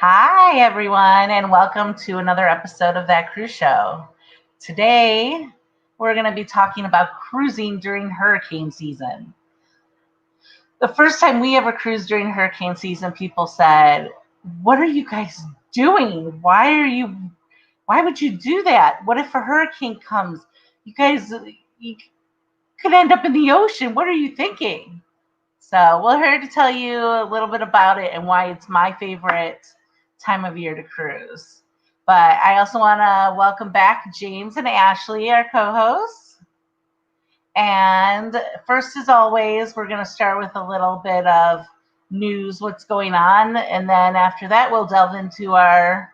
Hi, everyone, and welcome to another episode of That Cruise Show. Today, we're going to be talking about cruising during hurricane season. The first time we ever cruised during hurricane season, people said, "What are you guys doing? Why would you do that? What if a hurricane comes? You could end up in the ocean. What are you thinking?" So we're here to tell you a little bit about it and why it's my favorite time of year to cruise. But I also want to welcome back James and Ashley, our co-hosts. And first, as always, we're going to start with a little bit of news, what's going on. And then after that, we'll delve into our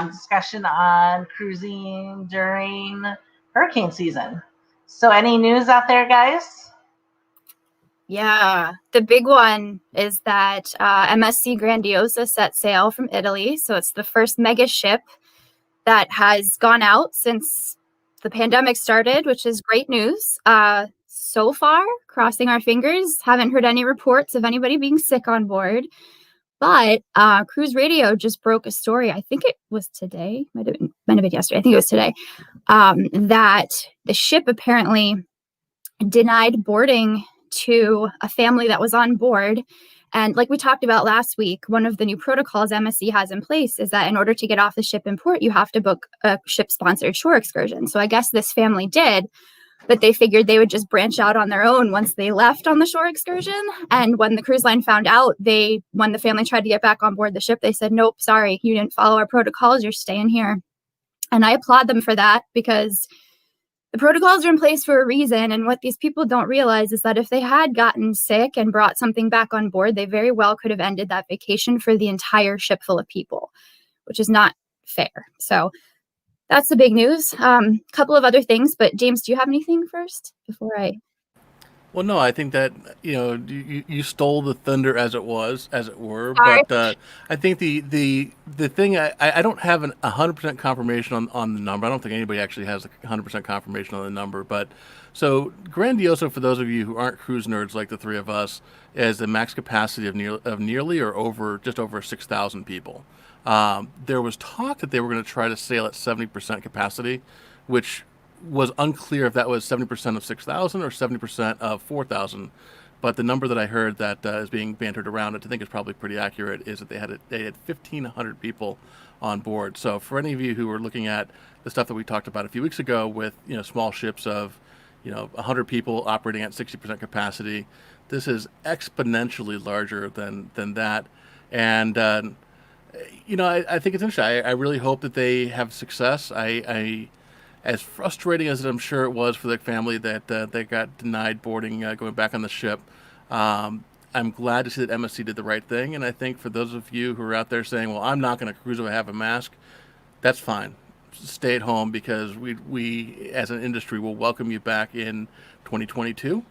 discussion on cruising during hurricane season. So any news out there, guys? Yeah, the big one is that MSC Grandiosa set sail from Italy. So it's the first mega ship that has gone out since the pandemic started, which is great news. So far, crossing our fingers, haven't heard any reports of anybody being sick on board. But Cruise Radio just broke a story. I think it was today, might have been yesterday. I think it was today. That the ship apparently denied boarding to a family that was on board. And like we talked about last week, one of the new protocols MSC has in place is that in order to get off the ship in port, you have to book a ship-sponsored shore excursion. So I guess this family did, but they figured they would just branch out on their own once they left on the shore excursion. And when the cruise line found out, when the family tried to get back on board the ship, they said, "Nope, sorry, you didn't follow our protocols, you're staying here." And I applaud them for that because the protocols are in place for a reason. And what these people don't realize is that if they had gotten sick and brought something back on board, they very well could have ended that vacation for the entire ship full of people, which is not fair. So that's the big news. Couple of other things, but James, do you have anything first before I? Well, no, I think that you stole the thunder as it were. Sorry. But I think the thing I don't have 100% confirmation on the number. I don't think anybody actually has 100% confirmation on the number. But so Grandiosa, for those of you who aren't cruise nerds like the three of us, is a max capacity of nearly or over just over 6,000 people. There was talk that they were going to try to sail at 70% capacity, which was unclear if that was 70% of 6,000 or 70% of 4,000. But the number that I heard that is being bantered around, which I think is probably pretty accurate, is that they had 1,500 people on board. So for any of you who were looking at the stuff that we talked about a few weeks ago with small ships of 100 people operating at 60% capacity, this is exponentially larger than that. And I think it's interesting. I really hope that they have success. I as frustrating as I'm sure it was for the family that they got denied boarding going back on the ship, I'm glad to see that MSC did the right thing. And I think for those of you who are out there saying, "Well, I'm not going to cruise if I have a mask," that's fine. Stay at home because we as an industry will welcome you back in 2022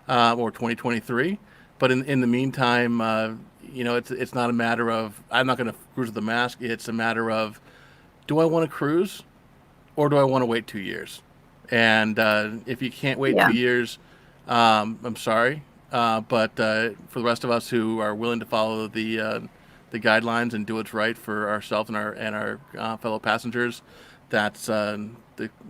or 2023. But in the meantime, it's not a matter of I'm not going to cruise with a mask. It's a matter of, do I want to cruise? Or do I want to wait 2 years? And if you can't wait 2 years, I'm sorry. But for the rest of us who are willing to follow the guidelines and do what's right for ourselves and our fellow passengers, that's what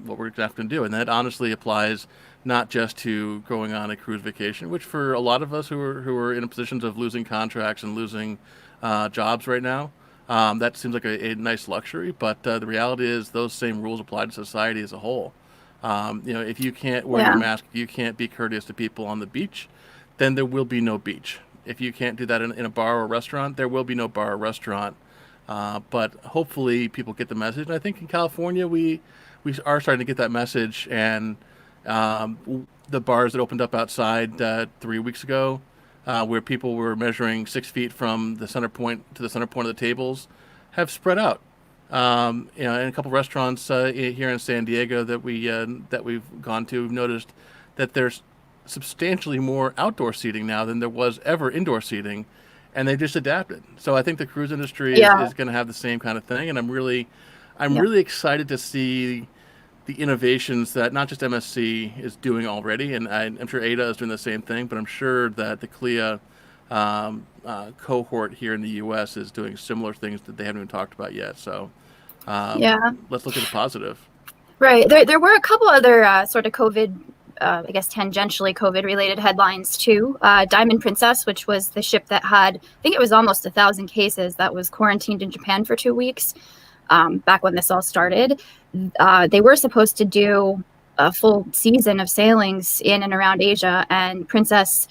we're going to do. And that honestly applies not just to going on a cruise vacation, which for a lot of us who are in positions of losing contracts and losing jobs right now, that seems like a nice luxury, but the reality is those same rules apply to society as a whole. If you can't wear your mask, you can't be courteous to people on the beach, then there will be no beach. If you can't do that in a bar or restaurant, there will be no bar or restaurant. But hopefully people get the message. And I think in California, we are starting to get that message. And the bars that opened up outside 3 weeks ago, where people were measuring 6 feet from the center point to the center point of the tables, have spread out. And a couple of restaurants here in San Diego that we've gone to, we've noticed that there's substantially more outdoor seating now than there was ever indoor seating, and they just adapted. So I think the cruise industry is going to have the same kind of thing, and I'm really excited to see the innovations that not just MSC is doing already, and I'm sure AIDA is doing the same thing, but I'm sure that the CLIA cohort here in the U.S. is doing similar things that they haven't even talked about yet. So Yeah. let's look at the positive. Right. There were a couple other sort of COVID, I guess tangentially COVID related headlines too. Diamond Princess, which was the ship that had, I think it was almost 1,000 cases, that was quarantined in Japan for 2 weeks back when this all started. They were supposed to do a full season of sailings in and around Asia, and Princess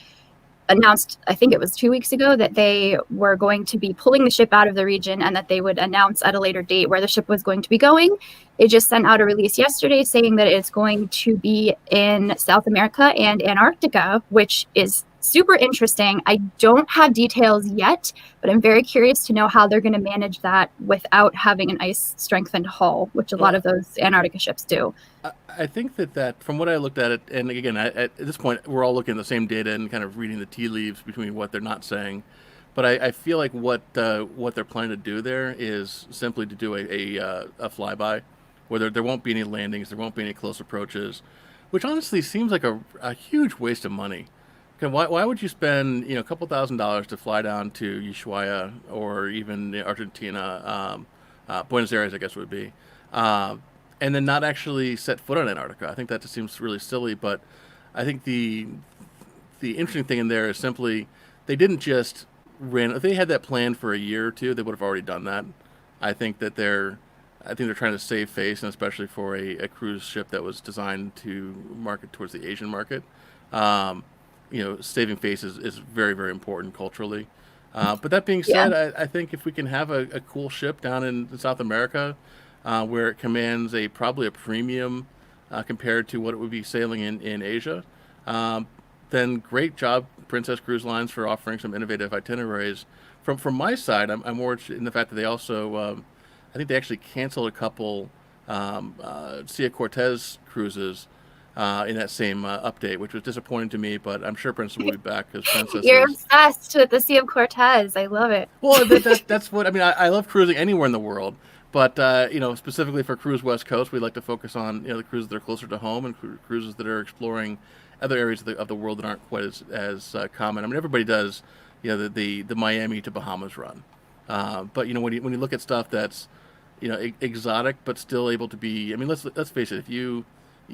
announced, I think it was 2 weeks ago, that they were going to be pulling the ship out of the region and that they would announce at a later date where the ship was going to be going. They just sent out a release yesterday saying that it's going to be in South America and Antarctica, which is super interesting. I don't have details yet, but I'm very curious to know how they're going to manage that without having an ice strengthened hull, which a lot of those Antarctica ships do. I think that from what I looked at it, and again, at this point, we're all looking at the same data and kind of reading the tea leaves between what they're not saying. But I feel like what they're planning to do there is simply to do a flyby, where there won't be any landings, there won't be any close approaches, which honestly seems like a huge waste of money. Why would you spend a couple $1,000s to fly down to Ushuaia or even Argentina, Buenos Aires, I guess would be, and then not actually set foot on Antarctica? I think that just seems really silly. But I think the interesting thing in there is simply they didn't just if they had that plan for a year or two, they would have already done that. I think they're trying to save face, and especially for a cruise ship that was designed to market towards the Asian market. Saving face is very, very important culturally. But that being said, I think if we can have a cool ship down in South America, where it commands probably a premium compared to what it would be sailing in Asia, then great job, Princess Cruise Lines, for offering some innovative itineraries. From my side, I'm more in the fact that they also, I think they actually canceled a couple Cia Cortez cruises in that same update, which was disappointing to me, but I'm sure Princess will be back because Princess You're obsessed with the Sea of Cortez. I love it. Well, that's what I mean. I love cruising anywhere in the world, but specifically for Cruise West Coast, we like to focus on the cruises that are closer to home and cruises that are exploring other areas of the world that aren't quite as common. I mean, everybody does the Miami to Bahamas run, but when you look at stuff that's exotic but still able to be, I mean, let's face it, if you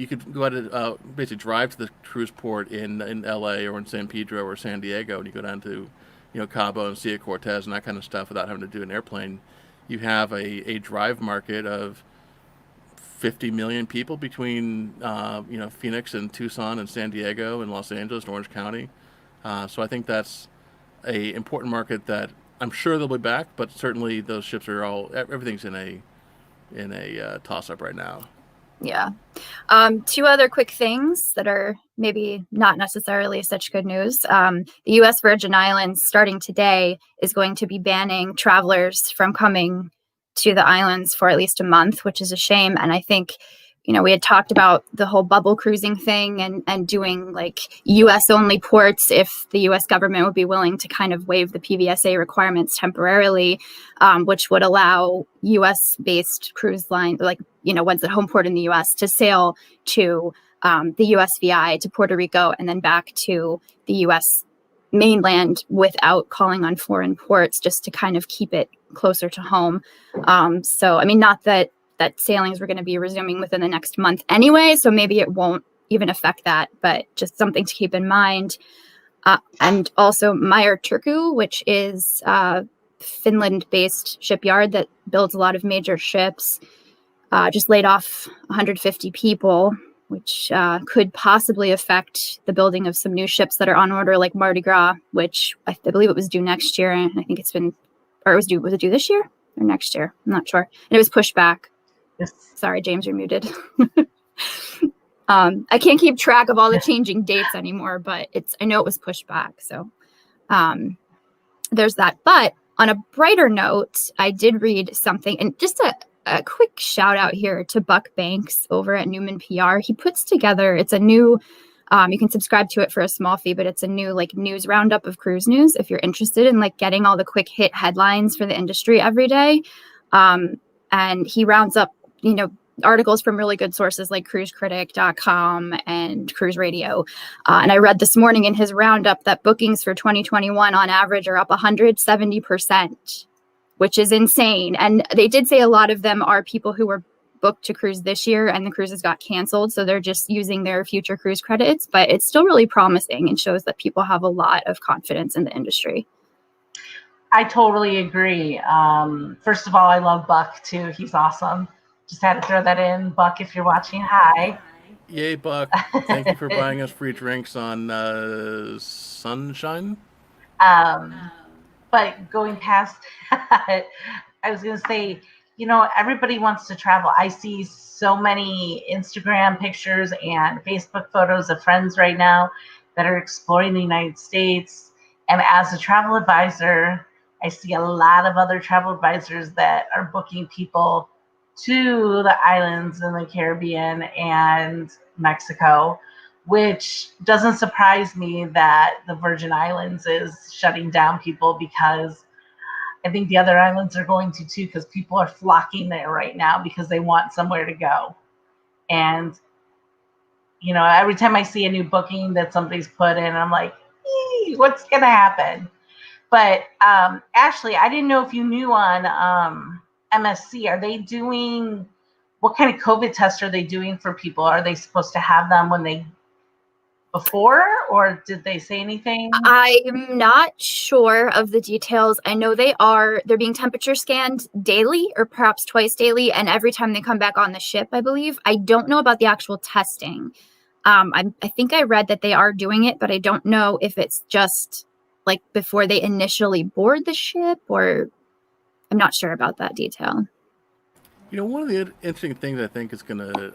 could go out and basically drive to the cruise port in LA or in San Pedro or San Diego, and you go down to Cabo and Cia Cortez and that kind of stuff without having to do an airplane. You have a drive market of 50 million people between Phoenix and Tucson and San Diego and Los Angeles and Orange County. So I think that's a important market that I'm sure they'll be back, but certainly those ships are everything's in a toss up right now. Yeah. Two other quick things that are maybe not necessarily such good news. The U.S. Virgin Islands, starting today, is going to be banning travelers from coming to the islands for at least a month, which is a shame. And I think, we had talked about the whole bubble cruising thing and doing like U.S. only ports if the U.S. government would be willing to kind of waive the PVSA requirements temporarily, which would allow U.S. based cruise line, like, ones at home port in the U.S. to sail to the USVI to Puerto Rico and then back to the U.S. mainland without calling on foreign ports, just to kind of keep it closer to home. So, I mean, not that sailings were going to be resuming within the next month anyway, so maybe it won't even affect that, but just something to keep in mind. And also Meyer Turku, which is a Finland-based shipyard that builds a lot of major ships, just laid off 150 people, which could possibly affect the building of some new ships that are on order, like Mardi Gras, which I believe it was due next year. And I think was it due this year or next year? I'm not sure. And it was pushed back. Yes. Sorry, James, you're muted. I can't keep track of all the changing dates anymore, but I know it was pushed back. So there's that. But on a brighter note, I did read something, and just a quick shout out here to Buck Banks over at Newman PR. He puts together, it's a new, you can subscribe to it for a small fee, but it's a new like news roundup of cruise news if you're interested in like getting all the quick hit headlines for the industry every day. And he rounds up, articles from really good sources like cruisecritic.com and Cruise Radio. And I read this morning in his roundup that bookings for 2021 on average are up 170%, which is insane. And they did say a lot of them are people who were booked to cruise this year and the cruises got canceled. So they're just using their future cruise credits, but it's still really promising and shows that people have a lot of confidence in the industry. I totally agree. First of all, I love Buck too. He's awesome. Just had to throw that in. Buck, if you're watching, hi. Yay, Buck. Thank you for buying us free drinks on Sunshine. But going past that, I was going to say, everybody wants to travel. I see so many Instagram pictures and Facebook photos of friends right now that are exploring the United States. And as a travel advisor, I see a lot of other travel advisors that are booking people to the islands in the Caribbean and Mexico, which doesn't surprise me that the Virgin Islands is shutting down people, because I think the other islands are going to too, because people are flocking there right now because they want somewhere to go. And, every time I see a new booking that somebody's put in, I'm like, what's going to happen? But Ashley, I didn't know if you knew on MSC, are they doing, what kind of COVID test are they doing for people? Are they supposed to have them before, or did they say anything? I'm not sure of the details. I know they're being temperature scanned daily or perhaps twice daily, and every time they come back on the ship, I believe. I don't know about the actual testing. I think I read that they are doing it, but I don't know if it's just like before they initially board the ship, or I'm not sure about that detail. One of the interesting things I think is going to,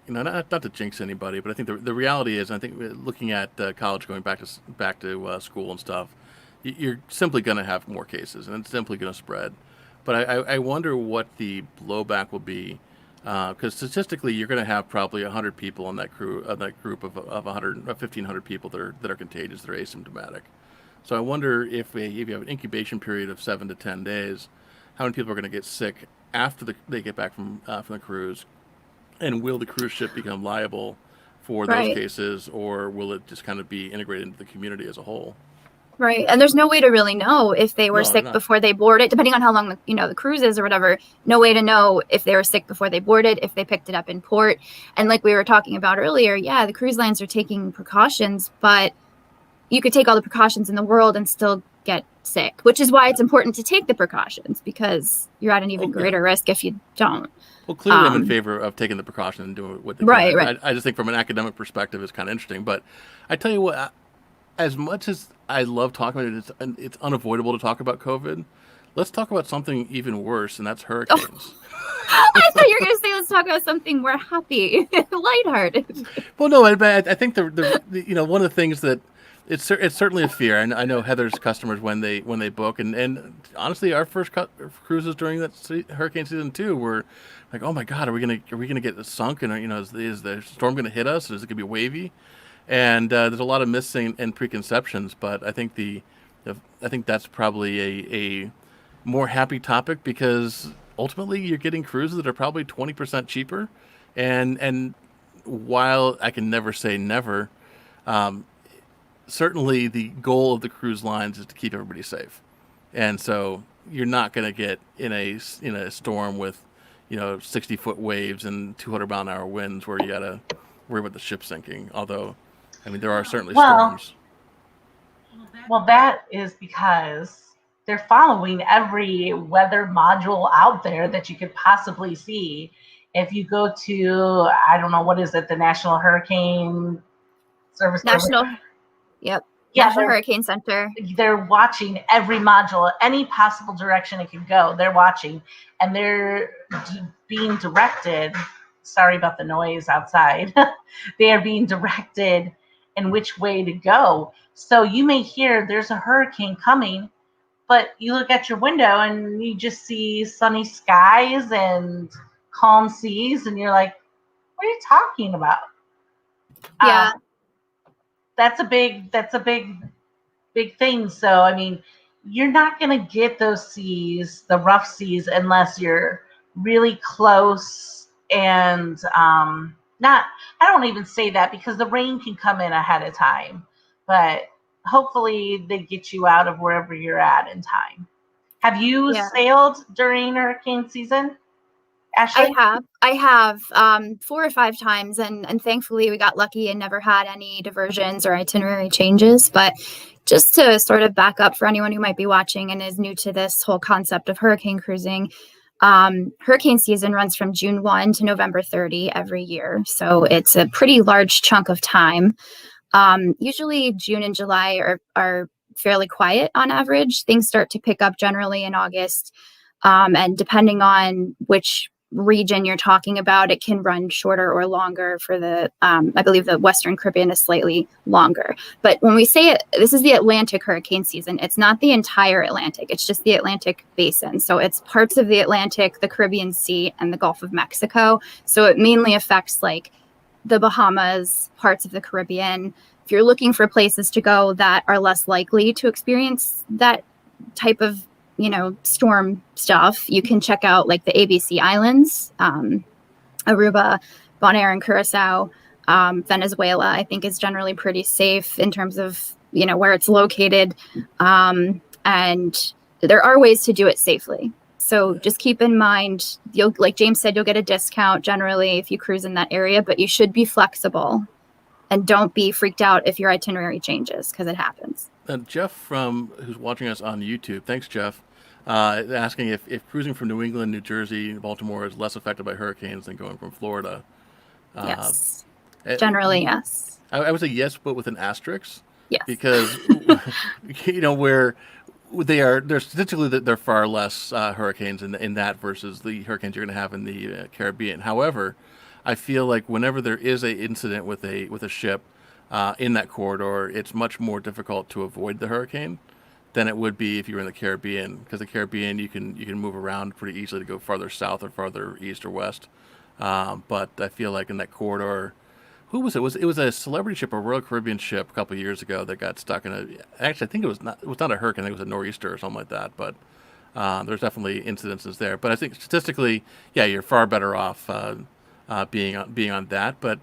not to jinx anybody, but I think the reality is, I think looking at college going back to school and stuff, you're simply going to have more cases, and it's simply going to spread. But I wonder what the blowback will be, because statistically, you're going to have probably 100 people on that group of 1,500 people that are contagious, that are asymptomatic. So I wonder if you have an incubation period of 7 to 10 days, how many people are going to get sick after they get back from the cruise, and will the cruise ship become liable for those cases, or will it just kind of be integrated into the community as a whole? Right. And there's no way to really know if they were sick before they boarded, depending on how long the cruise is or whatever. No way to know if they were sick before they boarded, if they picked it up in port. And like we were talking about earlier, yeah, the cruise lines are taking precautions, but you could take all the precautions in the world and still get sick, which is why it's important to take the precautions, because you're at an even greater risk if you don't. Well, clearly I'm in favor of taking the precaution and doing what they can. Right. I just think from an academic perspective, it's kind of interesting. But I tell you what, as much as I love talking about it, it's unavoidable to talk about COVID. Let's talk about something even worse, and that's hurricanes. I thought you were going to say let's talk about something more happy, lighthearted. Well, no, I think the one of the things that it's certainly a fear. And I know Heather's customers when they book, and honestly, our first cruises during that hurricane season too were like, oh my God, are we gonna get sunk? And is the storm gonna hit us? Is it gonna be wavy? And there's a lot of myths and preconceptions, but I think I think that's probably a more happy topic, because ultimately you're getting cruises that are probably 20% cheaper, and while I can never say never, certainly the goal of the cruise lines is to keep everybody safe, and so you're not going to get in a storm with 60-foot waves and 200-mile-an-hour winds where you got to worry about the ship sinking. Although, I mean, there are certainly storms. Well, that is because they're following every weather module out there that you could possibly see. If you go to, I don't know, what is it, the National Hurricane Service? Yep. National Hurricane Center. They're watching every module, any possible direction it could go. They're watching, and they're being directed. Sorry about the noise outside. They are being directed in which way to go. So you may hear there's a hurricane coming, but you look at your window and you just see sunny skies and calm seas, and you're like, what are you talking about? Yeah. That's a big thing. So, I mean, you're not going to get those seas, the rough seas, unless you're really close and not, I don't even say that because the rain can come in ahead of time, but hopefully they get you out of wherever you're at in time. Have you Yeah. sailed during hurricane season, Ashley? I have 4 or 5 times, and thankfully we got lucky and never had any diversions or itinerary changes. But just to sort of back up for anyone who might be watching and is new to this whole concept of hurricane cruising, hurricane season runs from June 1 to November 30 every year. So it's a pretty large chunk of time. Usually June and July are fairly quiet on average. Things start to pick up generally in August. And depending on which region you're talking about, it can run shorter or longer. For the I believe the Western Caribbean is slightly longer. But when we say it, this is the Atlantic hurricane season. It's not the entire Atlantic. It's just the Atlantic basin. So it's parts of the Atlantic, the Caribbean Sea, and the Gulf of Mexico. So it mainly affects like the Bahamas, parts of the Caribbean. If you're looking for places to go that are less likely to experience that type of storm stuff, you can check out like the ABC Islands, Aruba, Bonaire and Curacao. Venezuela, I think, is generally pretty safe in terms of, where it's located. And there are ways to do it safely. So just keep in mind, like James said, you'll get a discount generally if you cruise in that area, but you should be flexible and don't be freaked out if your itinerary changes, because it happens. Jeff who's watching us on YouTube, thanks, Jeff, asking if cruising from New England, New Jersey, Baltimore is less affected by hurricanes than going from Florida. Yes. Generally, yes. I would say yes, but with an asterisk. Yes. Because, where they're statistically they're far less hurricanes in that versus the hurricanes you're going to have in the Caribbean. However, I feel like whenever there is an incident with a ship in that corridor, it's much more difficult to avoid the hurricane than it would be if you were in the Caribbean, because the Caribbean you can move around pretty easily to go farther south or farther east or west. But I feel like in that corridor, who was it? It was a celebrity ship, a Royal Caribbean ship, a couple of years ago that got stuck in a. Actually, I think it was not a hurricane. I think it was a nor'easter or something like that. But there's definitely incidences there. But I think statistically, yeah, you're far better off being on that. But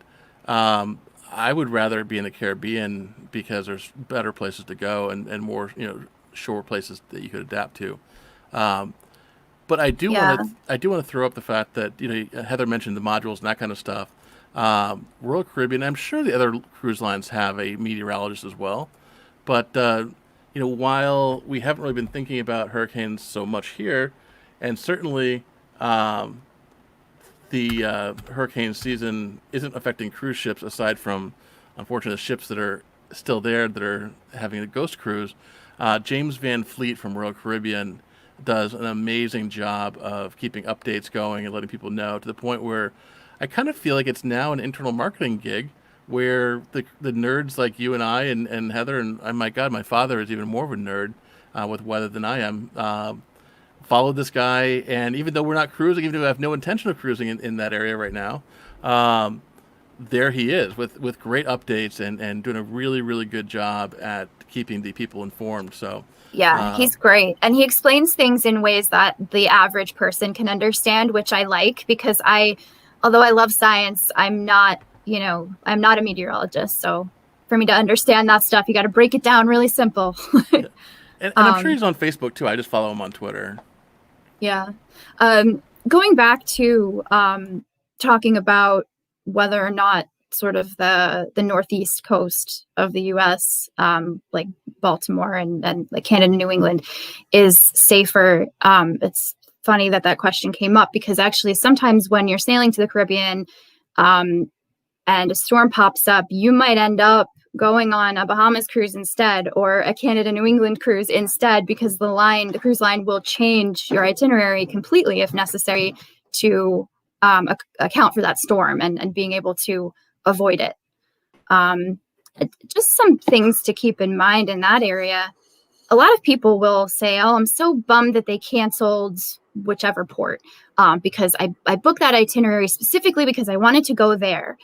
I would rather be in the Caribbean because there's better places to go and more shore places that you could adapt to. But I do want to throw up the fact that Heather mentioned the modules and that kind of stuff. Royal Caribbean, I'm sure the other cruise lines have a meteorologist as well. But while we haven't really been thinking about hurricanes so much here, and certainly the hurricane season isn't affecting cruise ships aside from, unfortunately, the ships that are still there that are having a ghost cruise. James Van Fleet from Royal Caribbean does an amazing job of keeping updates going and letting people know, to the point where I kind of feel like it's now an internal marketing gig where the nerds like you and I and Heather and my God, my father is even more of a nerd with weather than I am. Follow this guy, and even though we're not cruising, even though I have no intention of cruising in that area right now, there he is with great updates and doing a really, really good job at keeping the people informed. So yeah, he's great. And he explains things in ways that the average person can understand, which I like, because although I love science, I'm not a meteorologist. So for me to understand that stuff, you got to break it down really simple. Yeah. And I'm sure he's on Facebook too. I just follow him on Twitter. Yeah. Going back to talking about whether or not sort of the northeast coast of the U.S., like Baltimore and like Canada, New England, is safer. It's funny that question came up, because actually sometimes when you're sailing to the Caribbean and a storm pops up, you might end up going on a Bahamas cruise instead, or a Canada, New England cruise instead, because the cruise line will change your itinerary completely if necessary to account for that storm and being able to avoid it. Just some things to keep in mind in that area. A lot of people will say, oh, I'm so bummed that they canceled whichever port because I booked that itinerary specifically because I wanted to go there.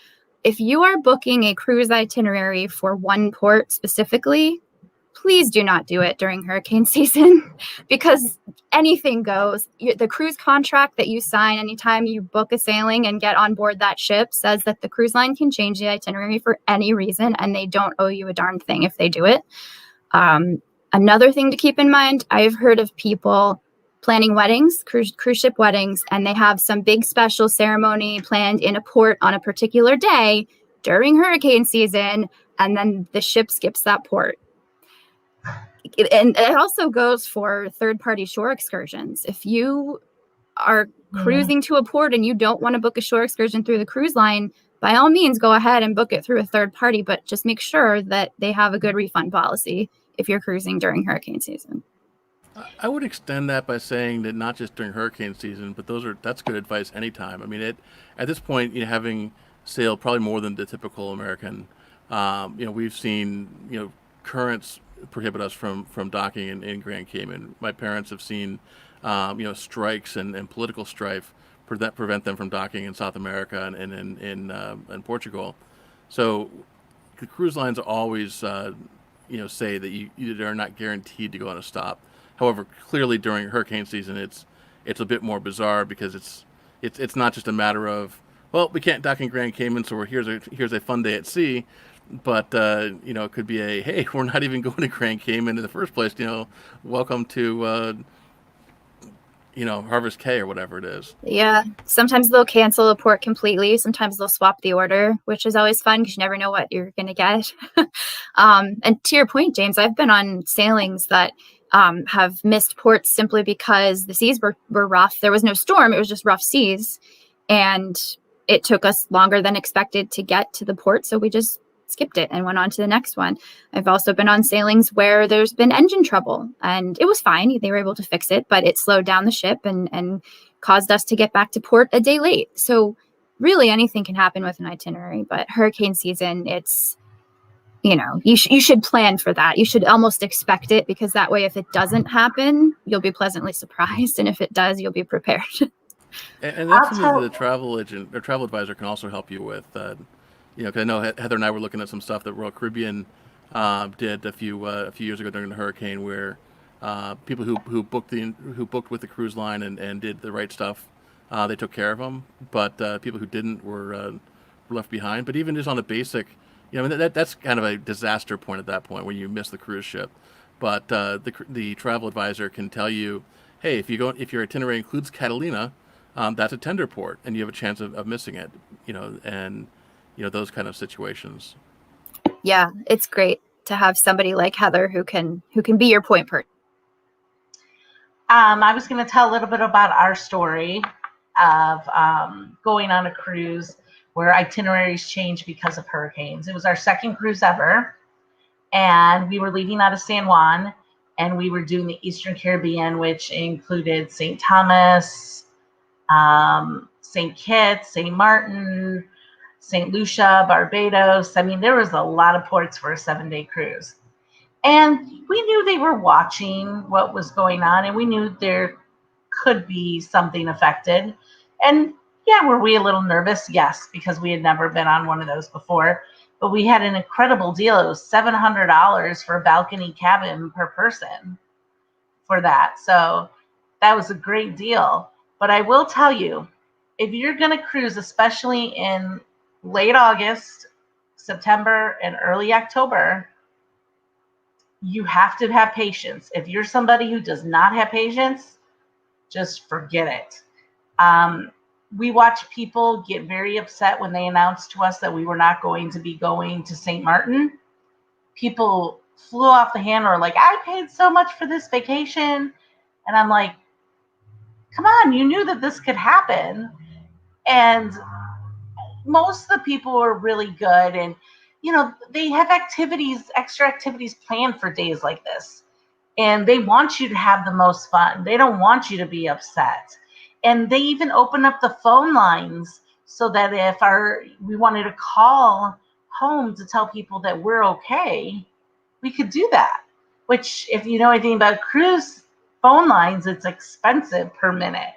If you are booking a cruise itinerary for one port specifically, please do not do it during hurricane season because anything goes. The cruise contract that you sign anytime you book a sailing and get on board that ship says that the cruise line can change the itinerary for any reason, and they don't owe you a darn thing if they do it. Another thing to keep in mind, I've heard of people planning weddings, cruise ship weddings, and they have some big special ceremony planned in a port on a particular day during hurricane season, and then the ship skips that port. And it also goes for third-party shore excursions. If you are cruising to a port and you don't want to book a shore excursion through the cruise line, by all means, go ahead and book it through a third party, but just make sure that they have a good refund policy if you're cruising during hurricane season. I would extend that by saying that not just during hurricane season, but that's good advice anytime. I mean, at this point, having sailed probably more than the typical American, we've seen currents prohibit us from docking in Grand Cayman. My parents have seen strikes and political strife prevent them from docking in South America and in Portugal. So the cruise lines always say that you are not guaranteed to go on a stop. However, clearly during hurricane season, it's a bit more bizarre because it's not just a matter of, well, we can't dock in Grand Cayman, so here's a fun day at sea. But it could be hey, we're not even going to Grand Cayman in the first place. Welcome to Harvest Caye or whatever it is. Yeah, sometimes they'll cancel a port completely. Sometimes they'll swap the order, which is always fun because you never know what you're going to get. And to your point, James, I've been on sailings that have missed ports simply because the seas were rough. There was no storm. It was just rough seas. And it took us longer than expected to get to the port. So we just skipped it and went on to the next one. I've also been on sailings where there's been engine trouble and it was fine. They were able to fix it, but it slowed down the ship and caused us to get back to port a day late. So really anything can happen with an itinerary, but hurricane season, it's, you should plan for that. You should almost expect it because that way, if it doesn't happen, you'll be pleasantly surprised. And if it does, you'll be prepared. And that's something that the travel agent or travel advisor can also help you with. Because I know Heather and I were looking at some stuff that Royal Caribbean did a few years ago during the hurricane, where people who booked with the cruise line and did the right stuff, they took care of them. But people who didn't were left behind. But even just on a basic, that's kind of a disaster point at that point when you miss the cruise ship. But the travel advisor can tell you, hey, if your itinerary includes Catalina, that's a tender port, and you have a chance of missing it. And those kind of situations. Yeah, it's great to have somebody like Heather who can be your point person. I was going to tell a little bit about our story of going on a cruise where itineraries changed because of hurricanes. It was our second cruise ever, and we were leaving out of San Juan, and we were doing the Eastern Caribbean, which included St. Thomas, St. Kitts, St. Martin, St. Lucia, Barbados. I mean, there was a lot of ports for a 7-day cruise. And we knew they were watching what was going on, and we knew there could be something affected. And yeah, were we a little nervous? Yes, because we had never been on one of those before. But we had an incredible deal. It was $700 for a balcony cabin per person for that. So that was a great deal. But I will tell you, if you're going to cruise, especially in late August, September, and early October, you have to have patience. If you're somebody who does not have patience, just forget it. We watched people get very upset when they announced to us that we were not going to be going to St. Martin. People flew off the handle, like, I paid so much for this vacation. And I'm like, come on, you knew that this could happen. And most of the people were really good. And, they have extra activities planned for days like this. And they want you to have the most fun. They don't want you to be upset. And they even open up the phone lines so that if we wanted to call home to tell people that we're okay, we could do that. Which, if you know anything about cruise phone lines, it's expensive per minute.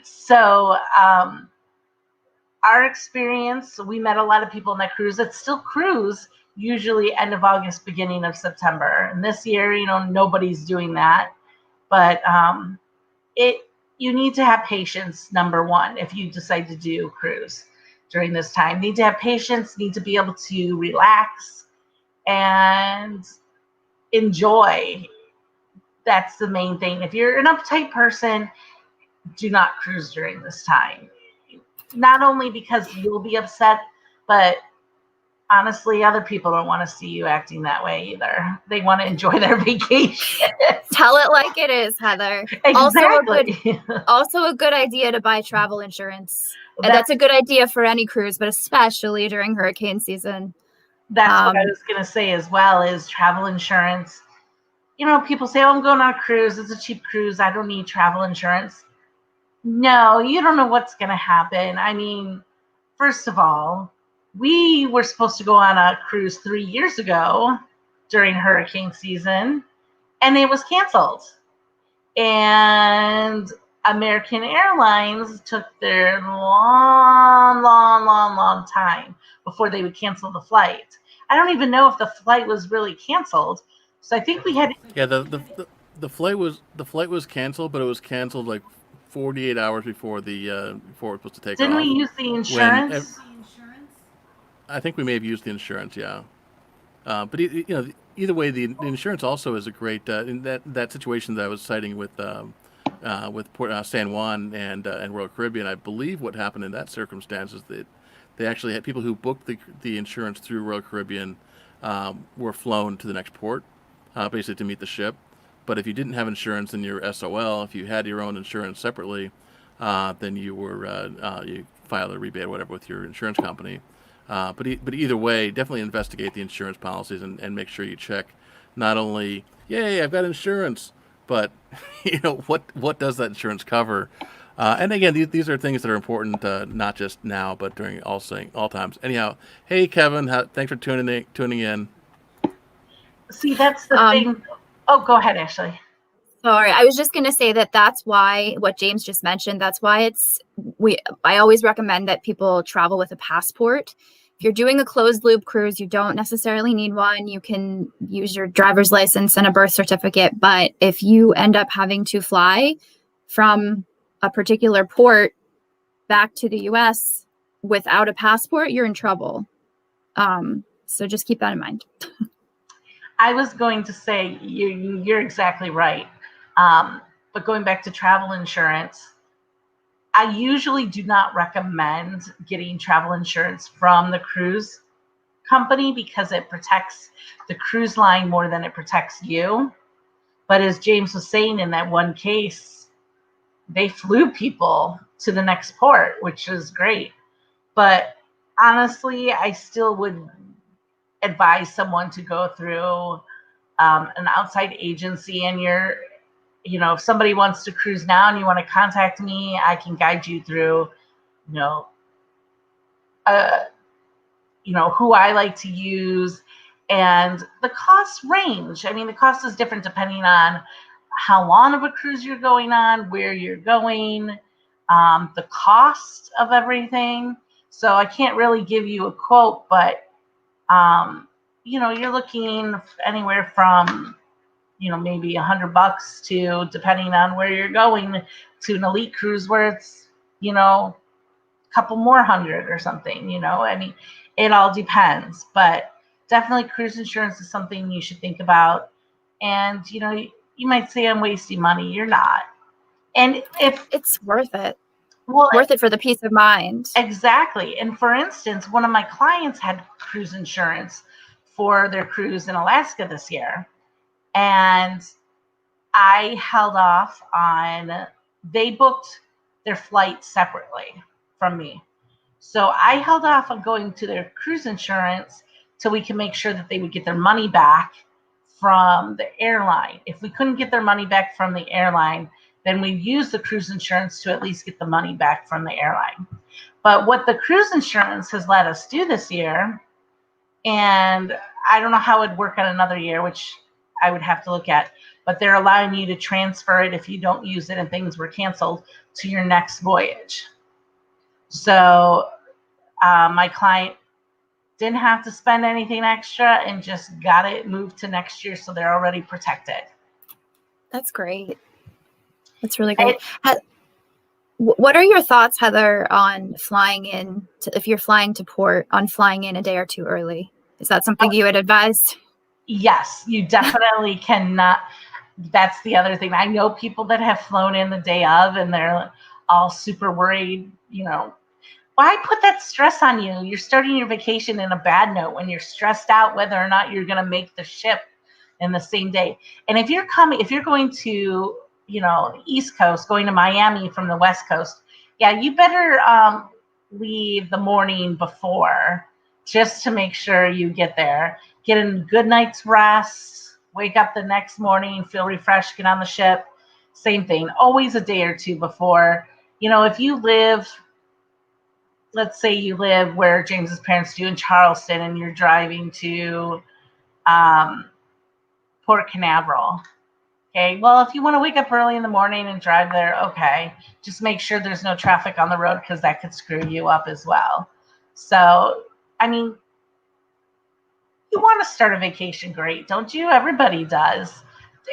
So our experience, we met a lot of people on that cruise that still cruise usually end of August, beginning of September. And this year, nobody's doing that. But you need to have patience, number one, if you decide to do cruise during this time. Need to have patience, need to be able to relax and enjoy. That's the main thing. If you're an uptight person, do not cruise during this time. Not only because you'll be upset, but honestly, other people don't want to see you acting that way either. They want to enjoy their vacation. Tell it like it is, Heather. Exactly. Also a good idea to buy travel insurance. And that's a good idea for any cruise, but especially during hurricane season. That's what I was going to say as well, is travel insurance. People say, I'm going on a cruise. It's a cheap cruise. I don't need travel insurance. No, you don't know what's going to happen. I mean, first of all, we were supposed to go on a cruise 3 years ago during hurricane season, and it was canceled. And American Airlines took their long time before they would cancel the flight. I don't even know if the flight was really canceled. So I think we had. Yeah, the flight was canceled, but it was canceled like 48 hours before before it was supposed to take off. Didn't we use the insurance? I think we may have used the insurance, yeah. But either way, the insurance also is a great in that situation that I was citing with San Juan and Royal Caribbean. I believe what happened in that circumstance is that they actually had people who booked the insurance through Royal Caribbean were flown to the next port, basically to meet the ship. But if you didn't have insurance in your SOL, if you had your own insurance separately, then you filed a rebate or whatever with your insurance company. But either way, definitely investigate the insurance policies and make sure you check not only, yay, I've got insurance, but what does that insurance cover? And again, these are things that are important, not just now, but during all times. Anyhow, hey Kevin, thanks for tuning in. See, that's the thing. Oh, go ahead, Ashley. Sorry, I was just going to say that's why what James just mentioned. That's why I always recommend that people travel with a passport. If you're doing a closed loop cruise, you don't necessarily need one. You can use your driver's license and a birth certificate. But if you end up having to fly from a particular port back to the U.S. without a passport, you're in trouble. So just keep that in mind. I was going to say you're exactly right. But going back to travel insurance, I usually do not recommend getting travel insurance from the cruise company because it protects the cruise line more than it protects you. But as James was saying, in that one case, they flew people to the next port, which is great. But honestly, I still would advise someone to go through an outside agency, and if somebody wants to cruise now and you want to contact me, I can guide you through, who I like to use, and the costs range. I mean, the cost is different depending on how long of a cruise you're going on, where you're going, the cost of everything. So I can't really give you a quote, but you're looking anywhere from maybe $100 to, depending on where you're going, to an elite cruise where it's a couple more hundred or something. I mean, it all depends, but definitely cruise insurance is something you should think about. And you might say I'm wasting money. You're not. And if it's worth it. Well, worth it for the peace of mind. Exactly. And for instance, one of my clients had cruise insurance for their cruise in Alaska this year. And I held off they booked their flight separately from me. So I held off on going to their cruise insurance till we can make sure that they would get their money back from the airline. If we couldn't get their money back from the airline, then we use the cruise insurance to at least get the money back from the airline. But what the cruise insurance has let us do this year, and I don't know how it would work on another year, which I would have to look at, but they're allowing you to transfer it if you don't use it and things were canceled to your next voyage. So my client didn't have to spend anything extra and just got it moved to next year, so they're already protected. That's great. That's really great. What are your thoughts, Heather, on flying in, if you're flying to port, on flying in a day or two early? Is that something you would advise? Yes, you definitely cannot. That's the other thing. I know people that have flown in the day of and they're all super worried, why put that stress on you? You're starting your vacation in a bad note when you're stressed out whether or not you're going to make the ship in the same day. And if you're going to, East Coast, going to Miami from the West Coast, yeah, you better leave the morning before just to make sure you get there, get a good night's rest, wake up the next morning, feel refreshed, get on the ship. Same thing, always a day or two before. If you live, let's say you live where James's parents do in Charleston and you're driving to Port Canaveral. Okay, well, if you want to wake up early in the morning and drive there, okay, just make sure there's no traffic on the road because that could screw you up as well. So, you want to start a vacation great, don't you? Everybody does.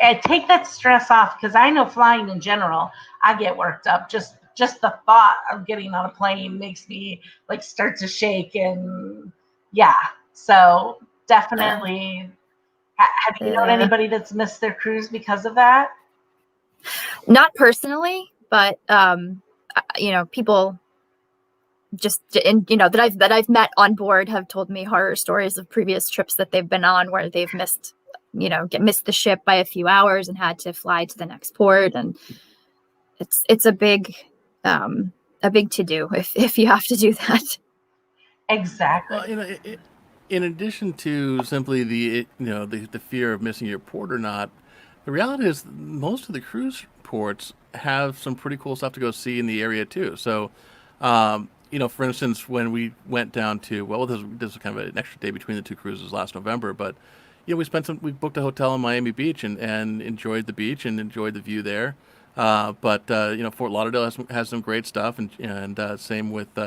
And take that stress off, because I know flying in general, I get worked up. Just the thought of getting on a plane makes me start to shake, and yeah. So definitely. Have you known anybody that's missed their cruise because of that? Not personally, but people just that I've met on board have told me horror stories of previous trips that they've been on where they've missed the ship by a few hours and had to fly to the next port, and it's a big to do if you have to do that. Exactly. Well, in addition to simply the fear of missing your port or not, the reality is most of the cruise ports have some pretty cool stuff to go see in the area too. So, for instance, when we went down to, this was kind of an extra day between the two cruises last November, but we booked a hotel in Miami Beach and enjoyed the beach and enjoyed the view there. But Fort Lauderdale has some great stuff, and same with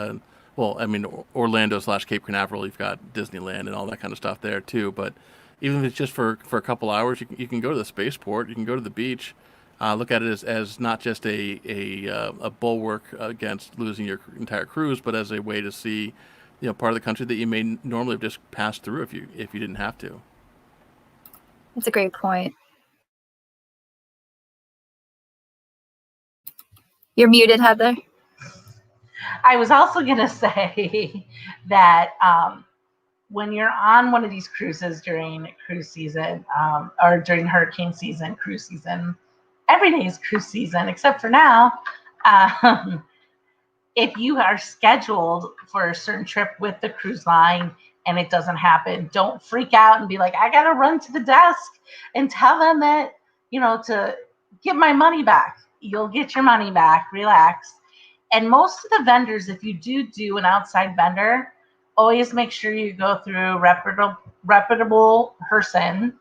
Orlando / Cape Canaveral, you've got Disneyland and all that kind of stuff there too. But even if it's just for a couple hours, you can go to the spaceport, you can go to the beach, look at it as not just a bulwark against losing your entire cruise, but as a way to see part of the country that you may normally have just passed through if you didn't have to. That's a great point. You're muted, Heather. I was also going to say that when you're on one of these cruises during cruise season or during hurricane season, cruise season, every day is cruise season except for now. If you are scheduled for a certain trip with the cruise line and it doesn't happen, don't freak out and be like, I got to run to the desk and tell them that, to get my money back. You'll get your money back. Relax. And most of the vendors, if you do an outside vendor, always make sure you go through a reputable person,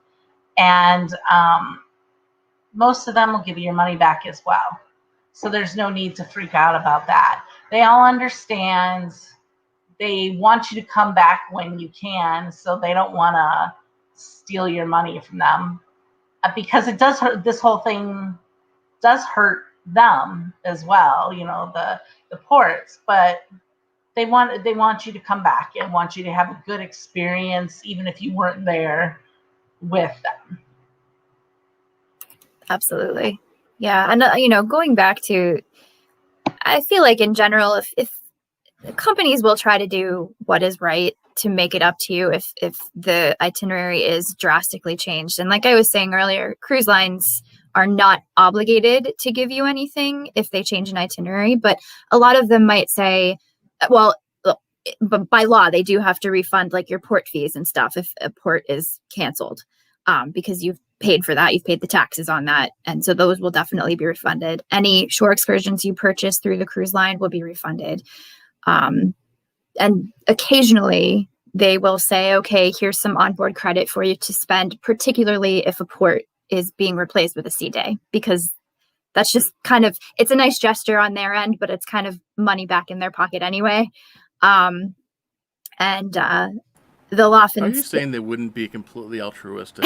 and most of them will give you your money back as well. So there's no need to freak out about that. They all understand. They want you to come back when you can, so they don't want to steal your money from them, because it does hurt. This whole thing does hurt them as well, the ports, but they want you to come back and want you to have a good experience even if you weren't there with them. Absolutely. Yeah. And going back to, I feel like in general, if companies will try to do what is right to make it up to you if the itinerary is drastically changed. And like I was saying earlier, cruise lines are not obligated to give you anything if they change an itinerary, but a lot of them might say, well, but by law, they do have to refund your port fees and stuff if a port is canceled, because you've paid for that, you've paid the taxes on that. And so those will definitely be refunded. Any shore excursions you purchase through the cruise line will be refunded. And occasionally they will say, okay, here's some onboard credit for you to spend, particularly if a port is being replaced with a sea day, because that's just it's a nice gesture on their end, but it's kind of money back in their pocket anyway. they'll often Are you saying they wouldn't be completely altruistic?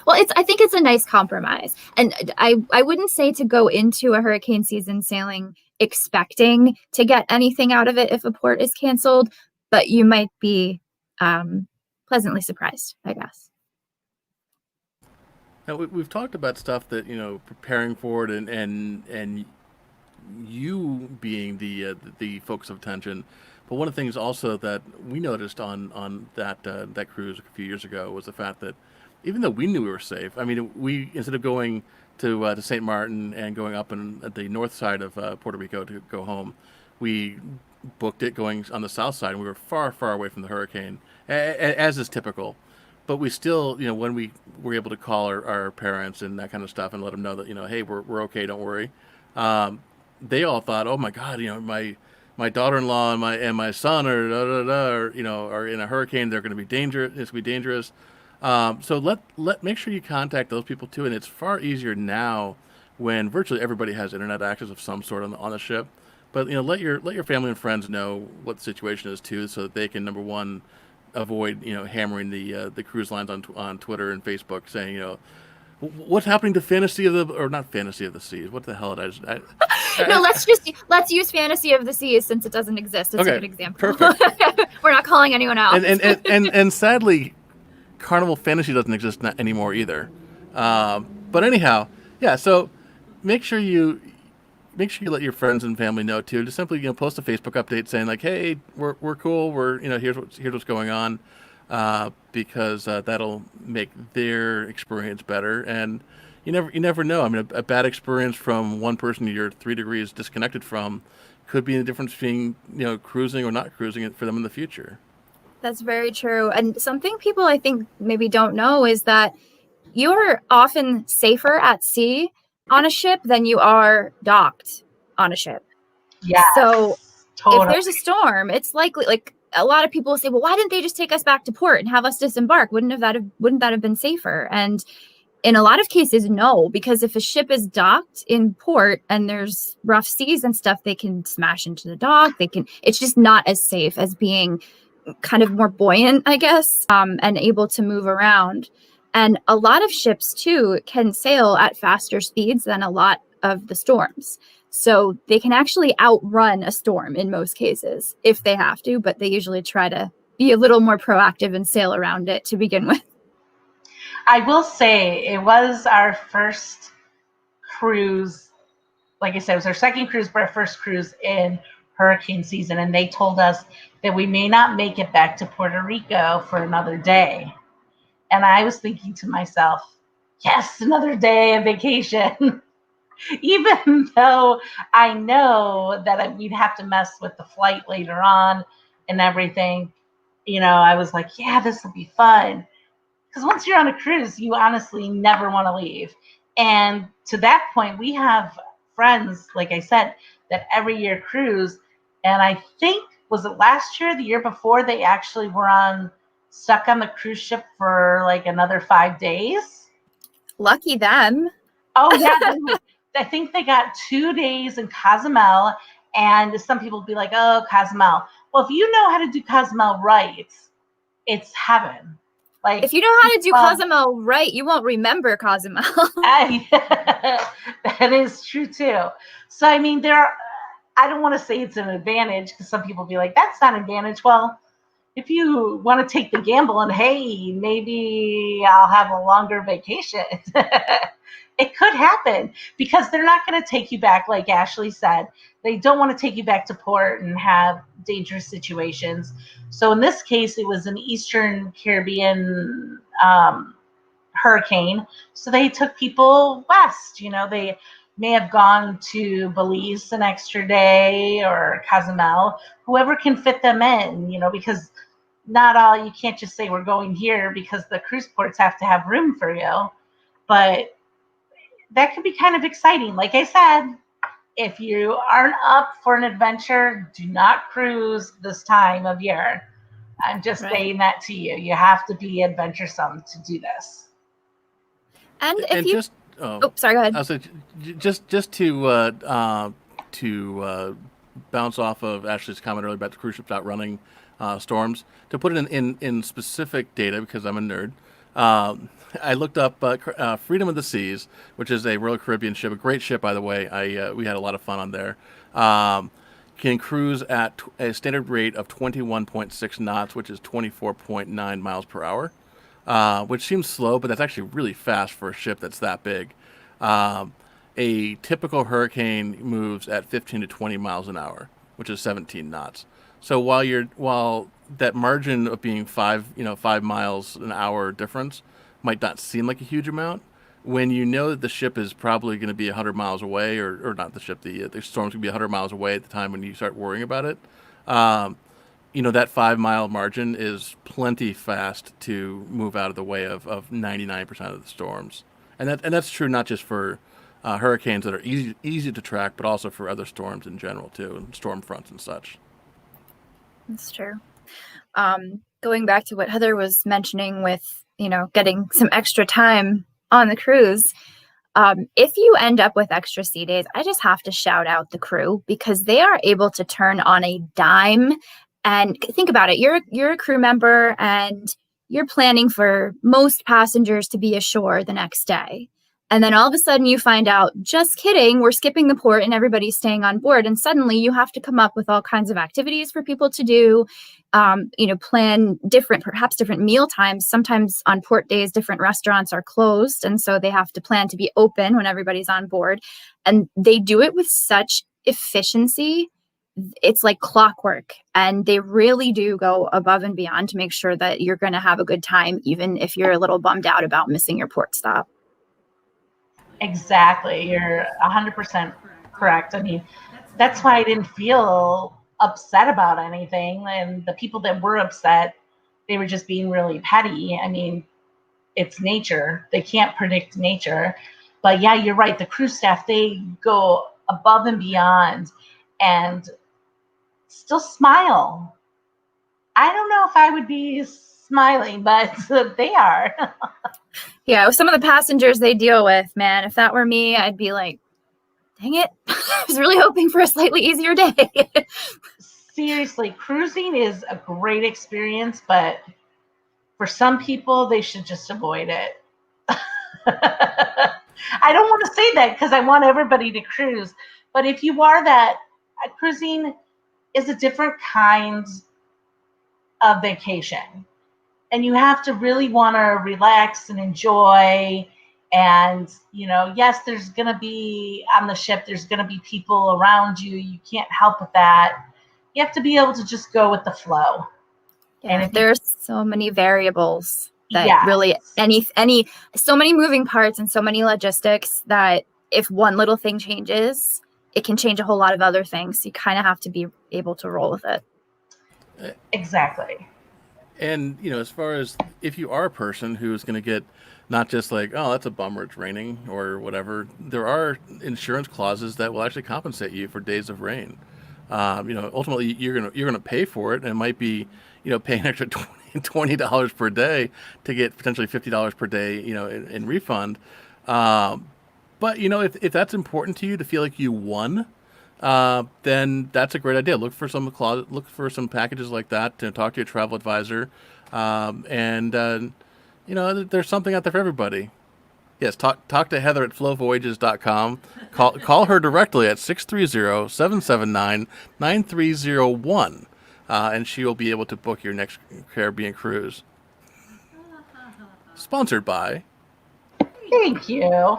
Well, I think it's a nice compromise. And I wouldn't say to go into a hurricane season sailing expecting to get anything out of it if a port is canceled, but you might be pleasantly surprised, I guess. Now, we've talked about stuff that, preparing for it and you being the focus of attention. But one of the things also that we noticed on that cruise a few years ago was the fact that even though we knew we were safe, I mean, we instead of going to St. Martin and going up at the north side of Puerto Rico to go home, we booked it going on the south side, and we were far, far away from the hurricane, as is typical. But we still, when we were able to call our parents and that kind of stuff and let them know that, hey, we're okay, don't worry. They all thought, oh my God, my daughter-in-law and my son are in a hurricane. They're going to be dangerous. It's going to be dangerous. So make sure you contact those people too. And it's far easier now when virtually everybody has internet access of some sort on the ship. But let your family and friends know what the situation is too, so that they can, number one, avoid hammering the cruise lines on Twitter and Facebook saying what's happening to Fantasy of the, or not Fantasy of the Seas. What the hell did No, let's use Fantasy of the Seas since it doesn't exist. It's a good example. Perfect. We're not calling anyone out. And sadly, Carnival Fantasy doesn't exist anymore either. But anyhow, yeah. So make sure you let your friends and family know too. Just simply post a Facebook update saying like, hey, we're cool. We're here's what's going on, because that'll make their experience better. And you never know. I mean, a bad experience from one person you're 3 degrees disconnected from could be the difference between cruising or not cruising for them in the future. That's very true. And something people I think maybe don't know is that you're often safer at sea on a ship than you are docked on a ship. Yeah. So totally. If there's a storm, it's likely, like, a lot of people say, well, why didn't they just take us back to port and have us disembark? Wouldn't that have been safer? And in a lot of cases, no, because if a ship is docked in port and there's rough seas and stuff, they can smash into the dock. It's just not as safe as being kind of more buoyant, I guess, and able to move around. And a lot of ships too can sail at faster speeds than a lot of the storms. So they can actually outrun a storm in most cases if they have to, but they usually try to be a little more proactive and sail around it to begin with. I will say it was our first cruise. Like I said, it was our second cruise, but our first cruise in hurricane season. And they told us that we may not make it back to Puerto Rico for another day. And I was thinking to myself, yes, another day of vacation. Even though I know that we'd have to mess with the flight later on and everything, I was like, yeah, this will be fun. Because once you're on a cruise, you honestly never want to leave. And to that point, we have friends, like I said, that every year cruise. And I think, was it last year, the year before, they actually were stuck on the cruise ship for like another 5 days. Lucky them. Oh, yeah. I think they got 2 days in Cozumel. And some people be like, oh, Cozumel. Well, if you know how to do Cozumel right, it's heaven. Like, if you know how to do Cozumel right, you won't remember Cozumel. That is true too. So I mean, I don't want to say it's an advantage because some people be like, that's not an advantage. Well, if you want to take the gamble and hey, maybe I'll have a longer vacation, it could happen because they're not going to take you back. Like Ashley said, they don't want to take you back to port and have dangerous situations. So in this case, it was an Eastern Caribbean hurricane. So they took people west. They may have gone to Belize an extra day or Cozumel, whoever can fit them in, because you can't just say we're going here because the cruise ports have to have room for you. But that could be kind of exciting. Like I said, if you aren't up for an adventure, do not cruise this time of year. I'm just saying that to you. You have to be adventuresome to do this. And if you sorry, go ahead. I was like, just to bounce off of Ashley's comment earlier about the cruise ships not running. storms. To put it in specific data, because I'm a nerd, I looked up Freedom of the Seas, which is a Royal Caribbean ship, a great ship, by the way. We had a lot of fun on there. Can cruise at a standard rate of 21.6 knots, which is 24.9 miles per hour, which seems slow, but that's actually really fast for a ship that's that big. A typical hurricane moves at 15 to 20 miles an hour, which is 17 knots. So while that margin of being 5 miles an hour difference might not seem like a huge amount, when you know that the ship is probably going to be 100 miles away, or not the ship, the storm's going to be 100 miles away at the time when you start worrying about it, that 5 mile margin is plenty fast to move out of the way of 99% of the storms. And that's true not just for hurricanes that are easy to track, but also for other storms in general too, and storm fronts and such. That's true. Going back to what Heather was mentioning with, getting some extra time on the cruise, if you end up with extra sea days, I just have to shout out the crew, because they are able to turn on a dime. And think about it. You're a crew member and you're planning for most passengers to be ashore the next day. And then all of a sudden you find out, just kidding, we're skipping the port and everybody's staying on board. And suddenly you have to come up with all kinds of activities for people to do, plan perhaps different meal times. Sometimes on port days, different restaurants are closed. And so they have to plan to be open when everybody's on board. And they do it with such efficiency. It's like clockwork. And they really do go above and beyond to make sure that you're going to have a good time, even if you're a little bummed out about missing your port stop. Exactly. You're 100% correct. I mean, that's why I didn't feel upset about anything. And the people that were upset, they were just being really petty. I mean, it's nature. They can't predict nature. But yeah, you're right. The cruise staff, they go above and beyond and still smile. I don't know if I would be smiling, but they are. Yeah, with some of the passengers they deal with, man, if that were me, I'd be like, dang it. I was really hoping for a slightly easier day. Seriously, cruising is a great experience, but for some people, they should just avoid it. I don't want to say that because I want everybody to cruise. But if you are that, cruising is a different kind of vacation. And you have to really want to relax and enjoy. And, yes, there's going to be on the ship, there's going to be people around you. You can't help with that. You have to be able to just go with the flow. Yeah, and there's so many variables that really so many moving parts and so many logistics that if one little thing changes, it can change a whole lot of other things. You kind of have to be able to roll with it. Exactly. And, as far as if you are a person who's going to get not just like, oh, that's a bummer, it's raining or whatever, there are insurance clauses that will actually compensate you for days of rain. Ultimately you're going to pay for it, and it might be, paying an extra $20 per day to get potentially $50 per day, in refund. But if that's important to you to feel like you won, then that's a great idea. Look for some packages like that, to talk to your travel advisor. There's something out there for everybody. Yes, talk to Heather at flowvoyages.com. Call her directly at 630-779-9301, and she will be able to book your next Caribbean cruise. Sponsored by. Thank you.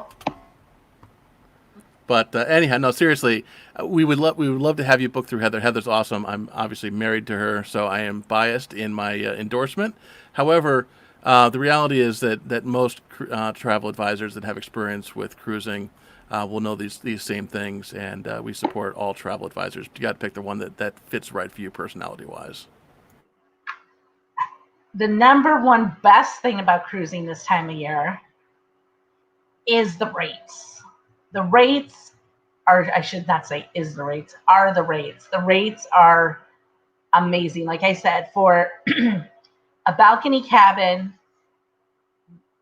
But anyhow, no, seriously, we would love to have you book through Heather. Heather's awesome. I'm obviously married to her, so I am biased in my endorsement. However, the reality is that most travel advisors that have experience with cruising will know these same things, and we support all travel advisors. You got to pick the one that fits right for you personality-wise. The number one best thing about cruising this time of year is the rates. The rates are, I should not say is the rates, are the rates. The rates are amazing. Like I said, for a balcony cabin,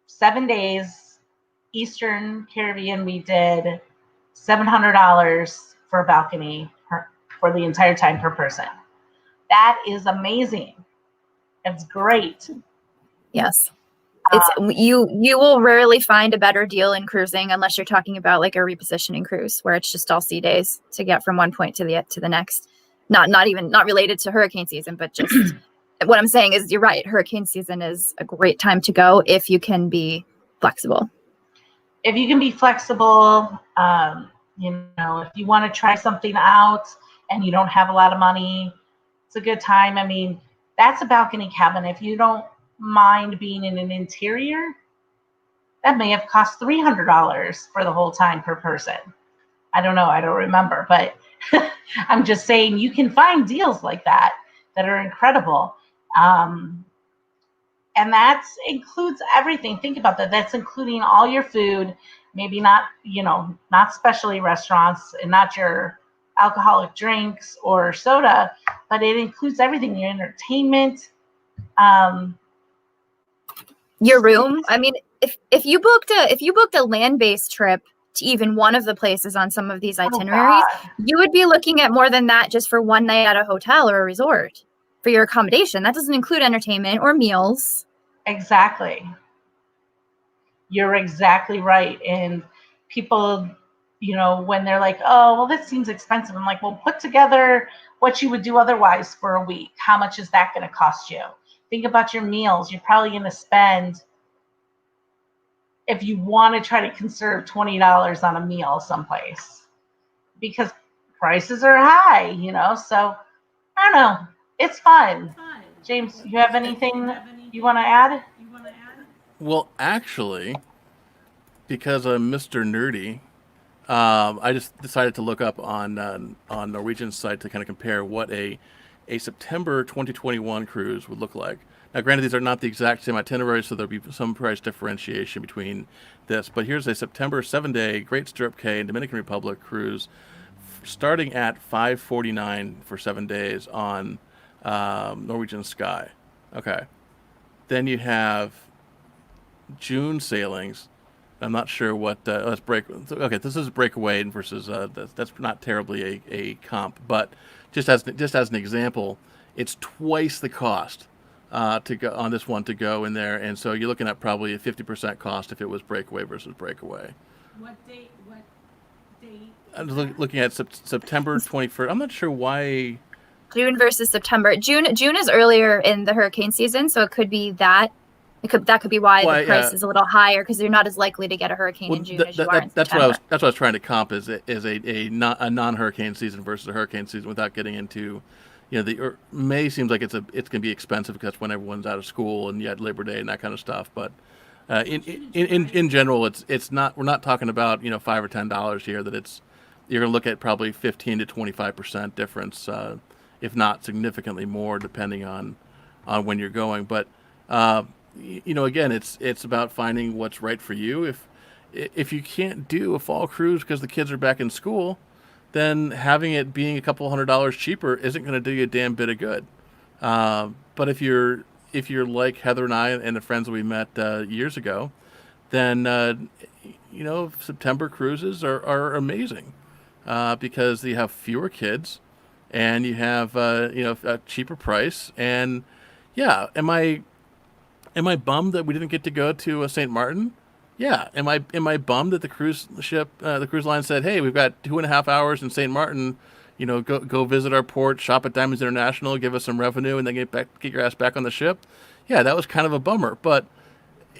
7 days, Eastern Caribbean, we did $700 for a balcony for the entire time per person. That is amazing. It's great. Yes. It's you will rarely find a better deal in cruising unless you're talking about like a repositioning cruise where it's just all sea days to get from one point to the next. Not related to hurricane season, but just what I'm saying is you're right. Hurricane season is a great time to go if you can be flexible. If you can be flexible, if you want to try something out and you don't have a lot of money, it's a good time. I mean, that's a balcony cabin. If you don't mind being in an interior, that may have cost $300 for the whole time per person. I don't know. I don't remember, but I'm just saying you can find deals like that are incredible. And that includes everything. Think about that. That's including all your food, maybe not specialty restaurants and not your alcoholic drinks or soda, but it includes everything, your entertainment, your room. I mean, if you booked a land-based trip to even one of the places on some of these itineraries, you would be looking at more than that just for one night at a hotel or a resort for your accommodation. That doesn't include entertainment or meals. Exactly. You're exactly right. And people, when they're like, oh, well, this seems expensive. I'm like, well, put together what you would do otherwise for a week. How much is that going to cost you? Think about your meals. You're probably going to spend, if you want to try to conserve, $20 on a meal someplace because prices are high, so I don't know. It's fun. James, you have anything you want to add? Well, actually, because I'm Mr. Nerdy, I just decided to look up on Norwegian's site to kind of compare what a September 2021 cruise would look like. Now, granted, these are not the exact same itinerary, so there'll be some price differentiation between this. But here's a September 7-day Great Stirrup Cay and Dominican Republic cruise, starting at $549 for 7 days on Norwegian Sky. Okay. Then you have June sailings. I'm not sure what. Let's break. Okay, this is Breakaway versus. That's not terribly a comp, but just as an example, it's twice the cost to go on this one to go in there, and so you're looking at probably a 50% cost if it was Breakaway versus Breakaway. What date? I'm looking at September 21st. I'm not sure why. June versus September. June is earlier in the hurricane season, so it could be that. That could be why the price is a little higher because you're not as likely to get a hurricane in June as you are in September. That's what I was trying to comp is a non-hurricane season versus a hurricane season without getting into, the May seems like it's going to be expensive because that's when everyone's out of school and you had Labor Day and that kind of stuff. But in general, it's not. We're not talking about $5 or $10 here. That you're going to look at probably 15 to 25% difference, if not significantly more, depending on when you're going. But again, it's about finding what's right for you. If you can't do a fall cruise because the kids are back in school, then having it being a couple $100 cheaper isn't going to do you a damn bit of good. But if you're like Heather and I and the friends that we met years ago, then September cruises are amazing because you have fewer kids and you have a cheaper price. And yeah, Am I bummed that we didn't get to go to St. Martin? Yeah. Am I bummed that the cruise line said, hey, we've got 2.5 hours in St. Martin, go visit our port, shop at Diamonds International, give us some revenue, and then get your ass back on the ship? Yeah, that was kind of a bummer. But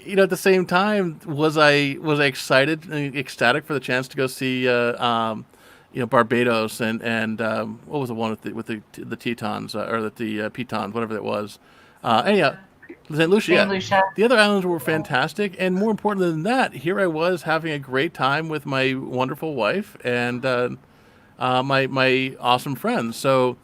at the same time, was I excited and ecstatic for the chance to go see Barbados and what was the one with the Tetons or the Pitons, whatever it was. Anyhow. St. Lucia. The other islands were fantastic, and more important than that, here I was having a great time with my wonderful wife and my awesome friends. So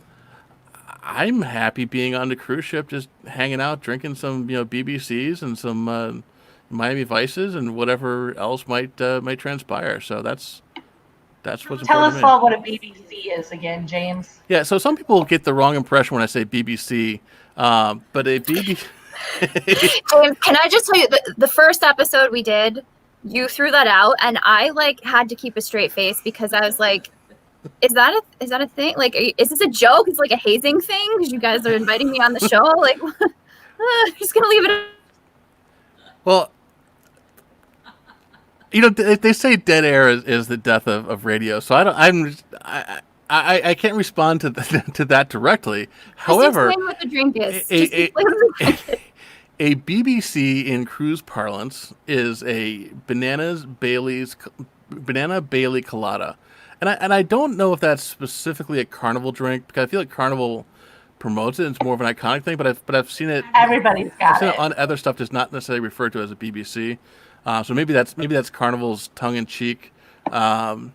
I'm happy being on the cruise ship, just hanging out, drinking some BBCs and some Miami Vices and whatever else might transpire. So that's what's important. Tell us all what a BBC is again, James. Yeah. So some people get the wrong impression when I say BBC, but a BBC. James, can I just tell you the first episode we did, you threw that out and I had to keep a straight face because I was like, Is that a thing? Like, is this a joke? It's like a hazing thing because you guys are inviting me on the show. Like, just gonna leave it. Well, they say dead air is the death of radio. So I can't respond to to that directly. Just However, explain what the drink is. Just a, explain what the drink is. a BBC in cruise parlance is a banana Bailey colada, and I don't know if that's specifically a Carnival drink because I feel like Carnival promotes it. It's more of an iconic thing, but I've seen it. Everybody's I've got seen it it. on other stuff, just not necessarily referred to as a BBC. So maybe that's Carnival's tongue in cheek. Because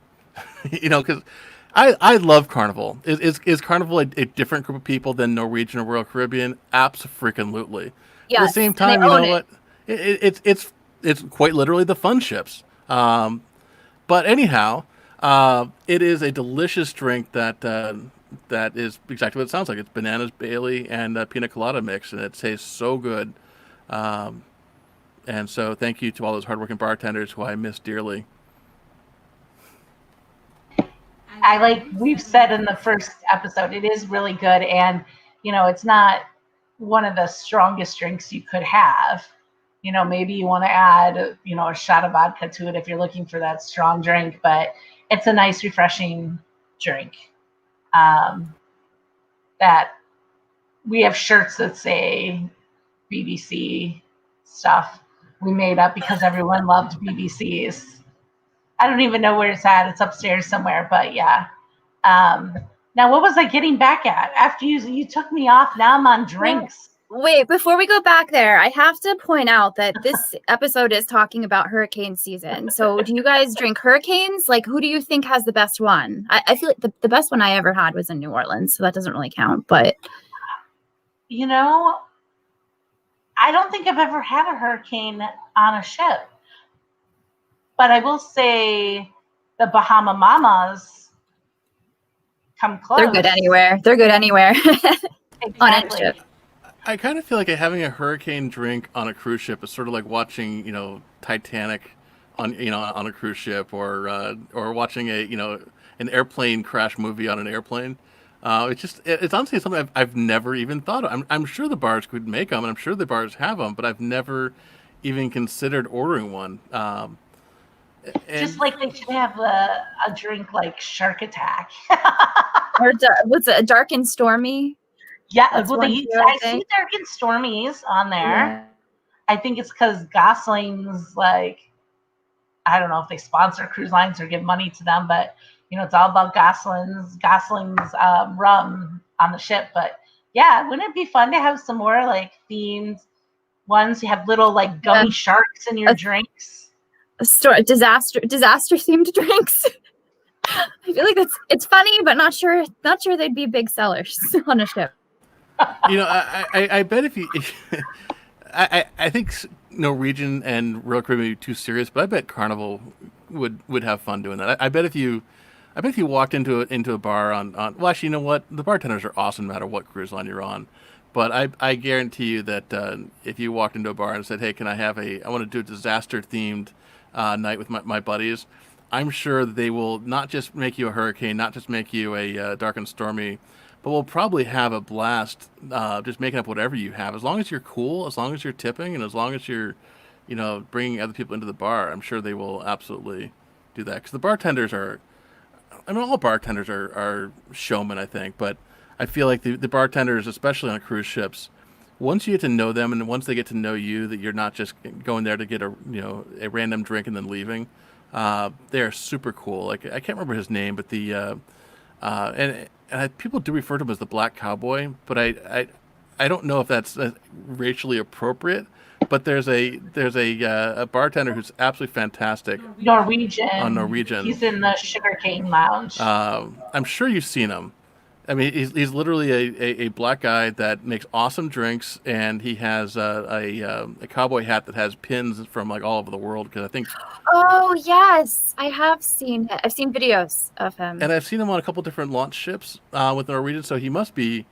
I love Carnival. Is Carnival a different group of people than Norwegian or Royal Caribbean? Absolutely. At the Yes, same and time, they you own know it. what? It's quite literally the fun ships. But anyhow, it is a delicious drink that is exactly what it sounds like. It's bananas, Bailey, and pina colada mix, and it tastes so good. And so, thank you to all those hardworking bartenders who I miss dearly. Like we've said in the first episode, it is really good, and it's not one of the strongest drinks you could have. Maybe you want to add, a shot of vodka to it if you're looking for that strong drink, but it's a nice, refreshing drink. That we have shirts that say BBC stuff we made up because everyone loved BBCs. I don't even know where it's at. It's upstairs somewhere, but yeah. Now, what was I getting back at? After you took me off, now I'm on drinks. Wait, before we go back there, I have to point out that this episode is talking about hurricane season. So do you guys drink hurricanes? Like, who do you think has the best one? I feel like the best one I ever had was in New Orleans, so that doesn't really count. But I don't think I've ever had a hurricane on a ship. But I will say the Bahama Mamas come close. they're good anywhere. They're good anywhere. On any Exactly. ship. I kind of feel like having a hurricane drink on a cruise ship is sort of like watching, Titanic on a cruise ship, or watching an airplane crash movie on an airplane. It's honestly something I've never even thought of. I'm sure the bars could make them, and I'm sure the bars have them, but I've never even considered ordering one. Just like they should have a drink like Shark Attack. Or what's it? Dark and Stormy? Yeah, That's well, one I hero see thing. Dark and Stormies on there. Yeah. I think it's because Gosling's I don't know if they sponsor cruise lines or give money to them, but it's all about Gosling's rum on the ship. But yeah, wouldn't it be fun to have some more themed ones? You have little gummy sharks in your drinks. Disaster themed drinks. I feel like it's funny, but not sure they'd be big sellers on a ship. I bet if you, I think Norwegian and Royal Caribbean would be too serious, but I bet Carnival would have fun doing that. I bet if you walked into a bar on well, actually, you know what? The bartenders are awesome no matter what cruise line you're on. But I guarantee you that if you walked into a bar and said, "Hey, can I want to do a disaster themed night with my buddies," I'm sure they will not just make you a hurricane, not just make you a dark and stormy, but we'll probably have a blast just making up whatever you have. As long as you're cool, as long as you're tipping, and as long as you're, bringing other people into the bar, I'm sure they will absolutely do that. Because the bartenders all bartenders are showmen, I think, but I feel like the bartenders, especially on cruise ships, once you get to know them and once they get to know you, that you're not just going there to get a random drink and then leaving. They are super cool. Like, I can't remember his name, but people do refer to him as the Black Cowboy, but I don't know if that's racially appropriate. But there's a bartender who's absolutely fantastic. Norwegian. On Norwegian. He's in the Sugarcane Lounge. I'm sure you've seen him. I mean, he's literally a black guy that makes awesome drinks, and he has a cowboy hat that has pins from all over the world. Because I think. Oh yes, I have seen it. I've seen videos of him, and I've seen him on a couple different launch ships with Norwegian. So he must be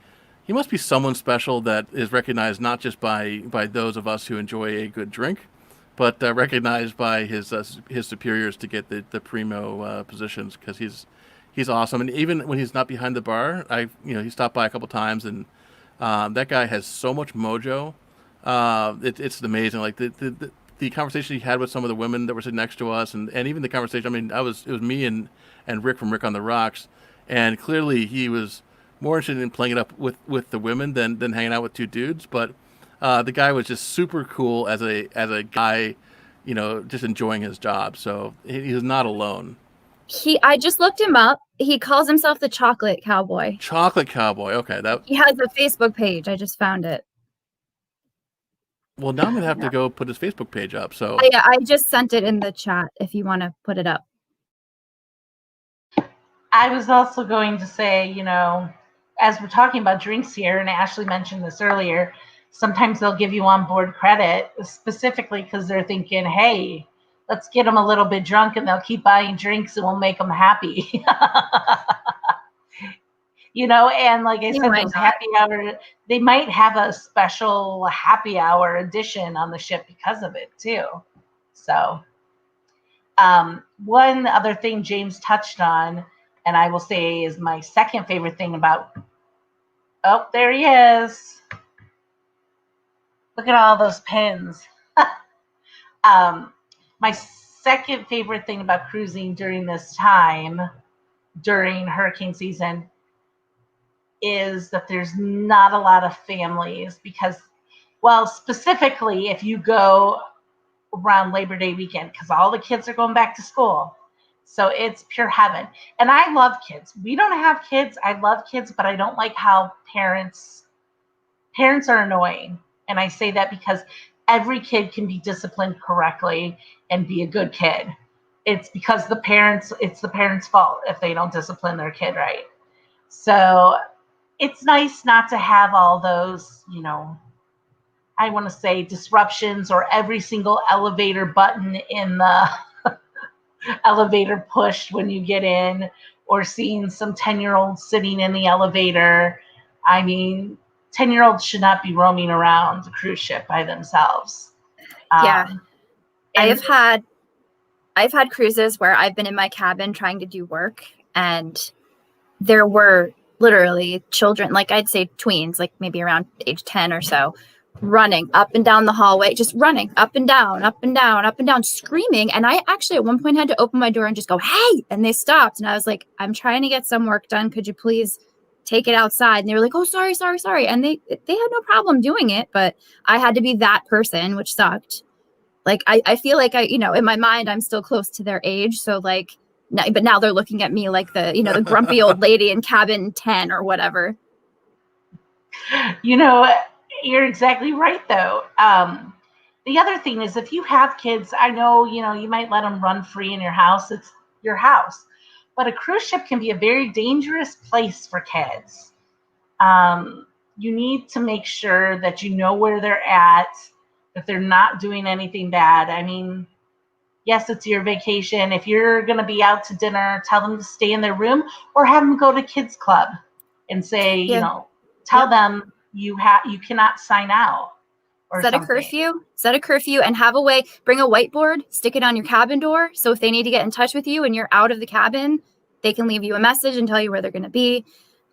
someone special that is recognized not just by those of us who enjoy a good drink, but recognized by his superiors to get the primo positions, because he's he's awesome. And even when he's not behind the bar, he stopped by a couple times, and that guy has so much mojo. It's amazing. Like the conversation he had with some of the women that were sitting next to us, and even the conversation. I mean, it was me and Rick from Rick on the Rocks, and clearly he was more interested in playing it up with the women than hanging out with two dudes. But the guy was just super cool as a guy, just enjoying his job. So he was not alone. I just looked him up. He calls himself the Chocolate Cowboy. Chocolate Cowboy. Okay, he has a Facebook page. I just found it. Well, now I'm gonna have to go put his Facebook page up. So I just sent it in the chat if you want to put it up. I was also going to say, as we're talking about drinks here, and Ashley mentioned this earlier, sometimes they'll give you onboard credit specifically because they're thinking, hey, let's get them a little bit drunk and they'll keep buying drinks and we'll make them happy. And like I said, those happy hour, they might have a special happy hour edition on the ship because of it too. So one other thing James touched on, and I will say is my second favorite thing about, oh, there he is. Look at all those pins. My second favorite thing about cruising during this time, during hurricane season, is that there's not a lot of families because, well, specifically if you go around Labor Day weekend, because all the kids are going back to school. So it's pure heaven. And I love kids. We don't have kids. I love kids, but I don't like how parents are annoying. And I say that because every kid can be disciplined correctly and be a good kid. It's because it's the parents' fault if they don't discipline their kid right. So it's nice not to have all those, I want to say disruptions or every single elevator button in the elevator pushed when you get in, or seeing some 10-year-olds sitting in the elevator. I mean, 10-year-olds should not be roaming around the cruise ship by themselves. Yeah. I've had cruises where I've been in my cabin trying to do work, and there were literally children, like I'd say tweens, like maybe around age 10 or so, running up and down the hallway, just running up and down, up and down, up and down, screaming. And I actually at one point had to open my door and just go, hey, and they stopped. And I was like, I'm trying to get some work done. Could you please take it outside? And they were like, oh, sorry. And they had no problem doing it, but I had to be that person, which sucked. Like, I feel like in my mind, I'm still close to their age. So like, but now they're looking at me like the grumpy old lady in cabin 10 or whatever. You're exactly right, though. The other thing is, if you have kids, I know, you might let them run free in your house. It's your house. But a cruise ship can be a very dangerous place for kids. You need to make sure that you know where they're at, that they're not doing anything bad. I mean, yes, it's your vacation. If you're going to be out to dinner, tell them to stay in their room or have them go to kids club and say, tell them you cannot sign out. Or Set a curfew and have a way, bring a whiteboard, stick it on your cabin door. So if they need to get in touch with you and you're out of the cabin, they can leave you a message and tell you where they're going to be.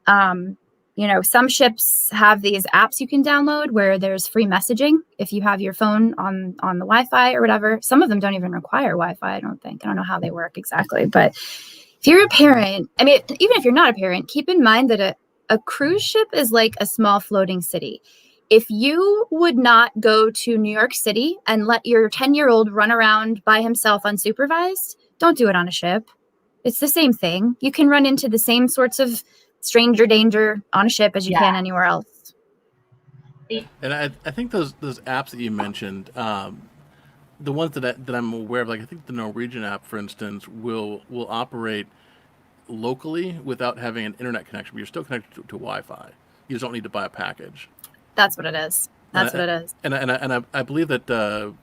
Some ships have these apps you can download where there's free messaging if you have your phone on the Wi-Fi or whatever. Some of them don't even require Wi-Fi, I don't think. I don't know how they work exactly. But if you're a parent, I mean, even if you're not a parent, keep in mind that a cruise ship is like a small floating city. If you would not go to New York City and let your 10-year-old run around by himself unsupervised, don't do it on a ship. It's the same thing. You can run into the same sorts of stranger danger on a ship as you can anywhere else. And I think those apps that you mentioned, the ones that I'm aware of, like I think the Norwegian app, for instance, will operate locally without having an internet connection, but you're still connected to Wi-Fi. You just don't need to buy a package. That's what it is. And I believe that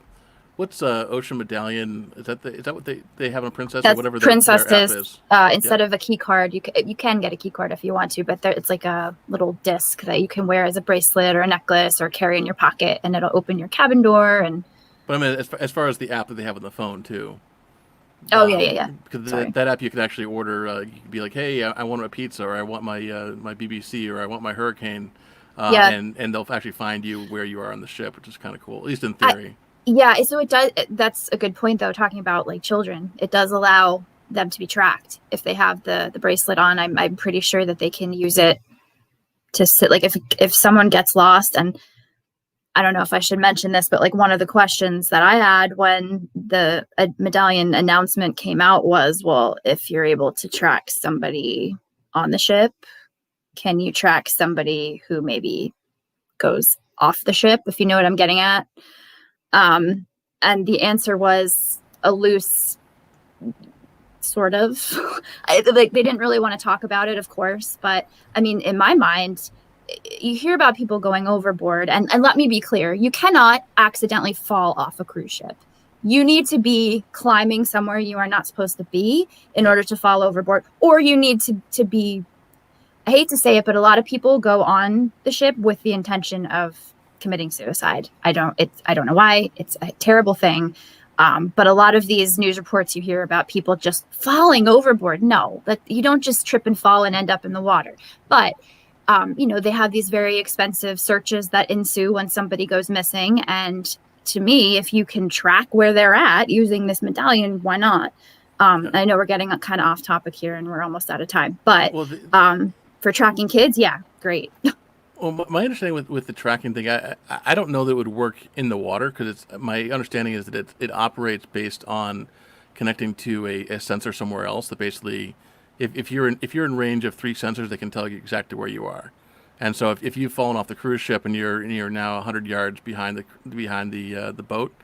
what's Ocean Medallion? Is that what they have on Princess That's or whatever Princess their app is? Instead of a key card, you can get a key card if you want to, but it's like a little disc that you can wear as a bracelet or a necklace or carry in your pocket, and it'll open your cabin door. And but I mean, as far as the app that they have on the phone too, Oh, yeah. Because Sorry. that app you can actually order. You can be like, hey, I want a pizza, or I want my BBC, or I want my Hurricane, Yeah. and they'll actually find you where you are on the ship, which is kind of cool, at least in I, theory. Yeah, so it does. That's a good point, though. Talking about like children, it does allow them to be tracked if they have the bracelet on. I'm pretty sure that they can use it to sit. Like if someone gets lost, and I don't know if I should mention this, but like one of the questions that I had when the medallion announcement came out was, well, if you're able to track somebody on the ship, can you track somebody who maybe goes off the ship? If you know what I'm getting at. And the answer was a loose sort of. Like they didn't really want to talk about it, of course, but I mean, in my mind, you hear about people going overboard, and let me be clear, you cannot accidentally fall off a cruise ship. You need to be climbing somewhere you are not supposed to be in order to fall overboard, or you need to be, I hate to say it, but a lot of people go on the ship with the intention of committing suicide. I don't know why. It's a terrible thing. But a lot of these news reports you hear about people just falling overboard. No, that you don't just trip and fall and end up in the water. But they have these very expensive searches that ensue when somebody goes missing. And to me, if you can track where they're at using this medallion, why not? I know we're getting kind of off topic here and we're almost out of time, but for tracking kids, yeah, great. Well, my understanding with the tracking thing, I don't know that it would work in the water, because it's my understanding is that it operates based on connecting to a sensor somewhere else. That basically, if you're in range of 3 sensors, they can tell you exactly where you are. And so if you've fallen off the cruise ship and you're now 100 yards behind the boat,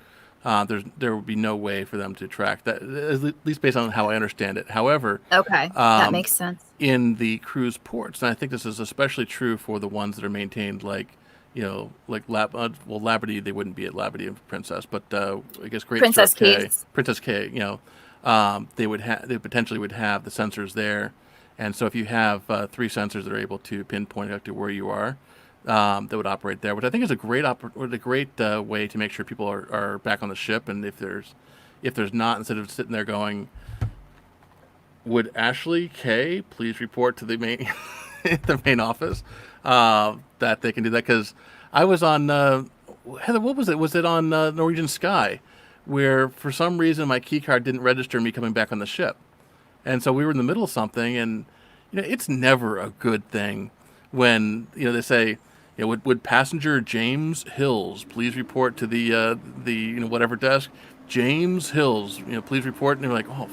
there would be no way for them to track that, at least based on how I understand it. However, okay, that makes sense. In the cruise ports, and I think this is especially true for the ones that are maintained like Labadee, they wouldn't be at Labadee and Princess, but I guess Great Princess Stirrup Cay, Keys. Princess Cay, they potentially would have the sensors there. And so if you have 3 sensors that are able to pinpoint out to where you are, that would operate there, which I think is a great way to make sure people are back on the ship. And if there's not, instead of sitting there going, would Ashley K please report to the main the main office, that they can do that? Because I was on Heather, what was it? Was it on Norwegian Sky, where for some reason my key card didn't register me coming back on the ship, and so we were in the middle of something, and it's never a good thing when they say, would passenger James Hills please report to the whatever desk, James Hills, please report, and they're like, oh.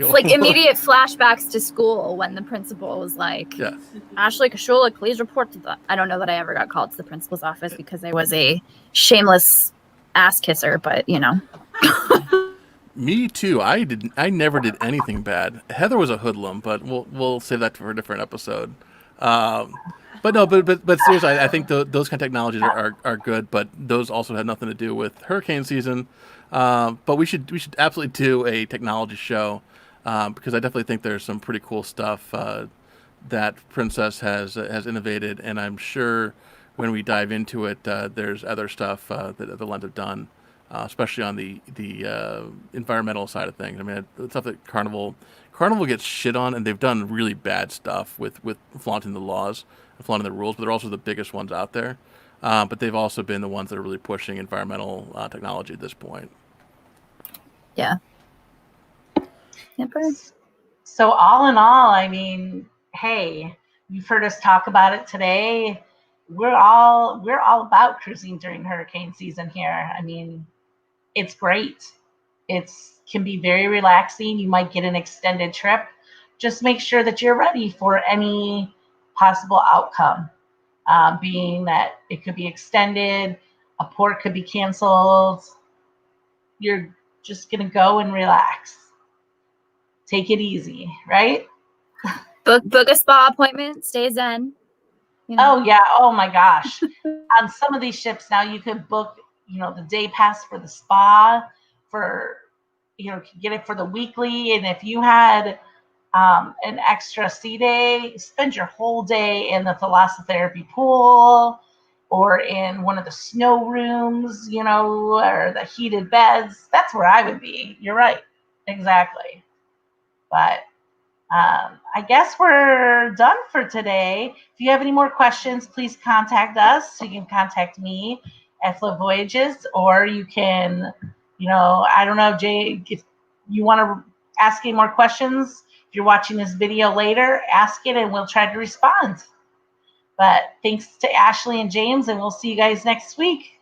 It's like immediate flashbacks to school when the principal was like, yeah. Ashley Kashulik, please report to the... I don't know that I ever got called to the principal's office because I was a shameless ass kisser, but Me too. I never did anything bad. Heather was a hoodlum, but we'll save that for a different episode. But seriously, I think those kind of technologies are good, but those also have nothing to do with hurricane season. But we should absolutely do a technology show, because I definitely think there's some pretty cool stuff that Princess has innovated, and I'm sure when we dive into it, there's other stuff that the Lens have done, especially on the environmental side of things. I mean, the stuff that Carnival gets shit on, and they've done really bad stuff with flaunting the laws and flaunting the rules, but they're also the biggest ones out there. But they've also been the ones that are really pushing environmental technology at this point. Yeah. So all in all, I mean, hey, you've heard us talk about it today. We're all about cruising during hurricane season here. I mean, it's great. It can be very relaxing. You might get an extended trip. Just make sure that you're ready for any possible outcome. Being that it could be extended, a port could be canceled. You're just going to go and relax. Take it easy, right? Book a spa appointment, stay zen. Oh, yeah. Oh, my gosh. On some of these ships now, you could book, the day pass for the spa for, get it for the weekly. And if you had an extra sea day, spend your whole day in the thalassotherapy pool or in one of the snow rooms, or the heated beds. That's where I would be. You're right. Exactly. But I guess we're done for today. If you have any more questions, please contact us. You can contact me at Float Voyages, or you can, I don't know, Jay, if you want to ask any more questions, if you're watching this video later, ask it and we'll try to respond. But thanks to Ashley and James, and we'll see you guys next week.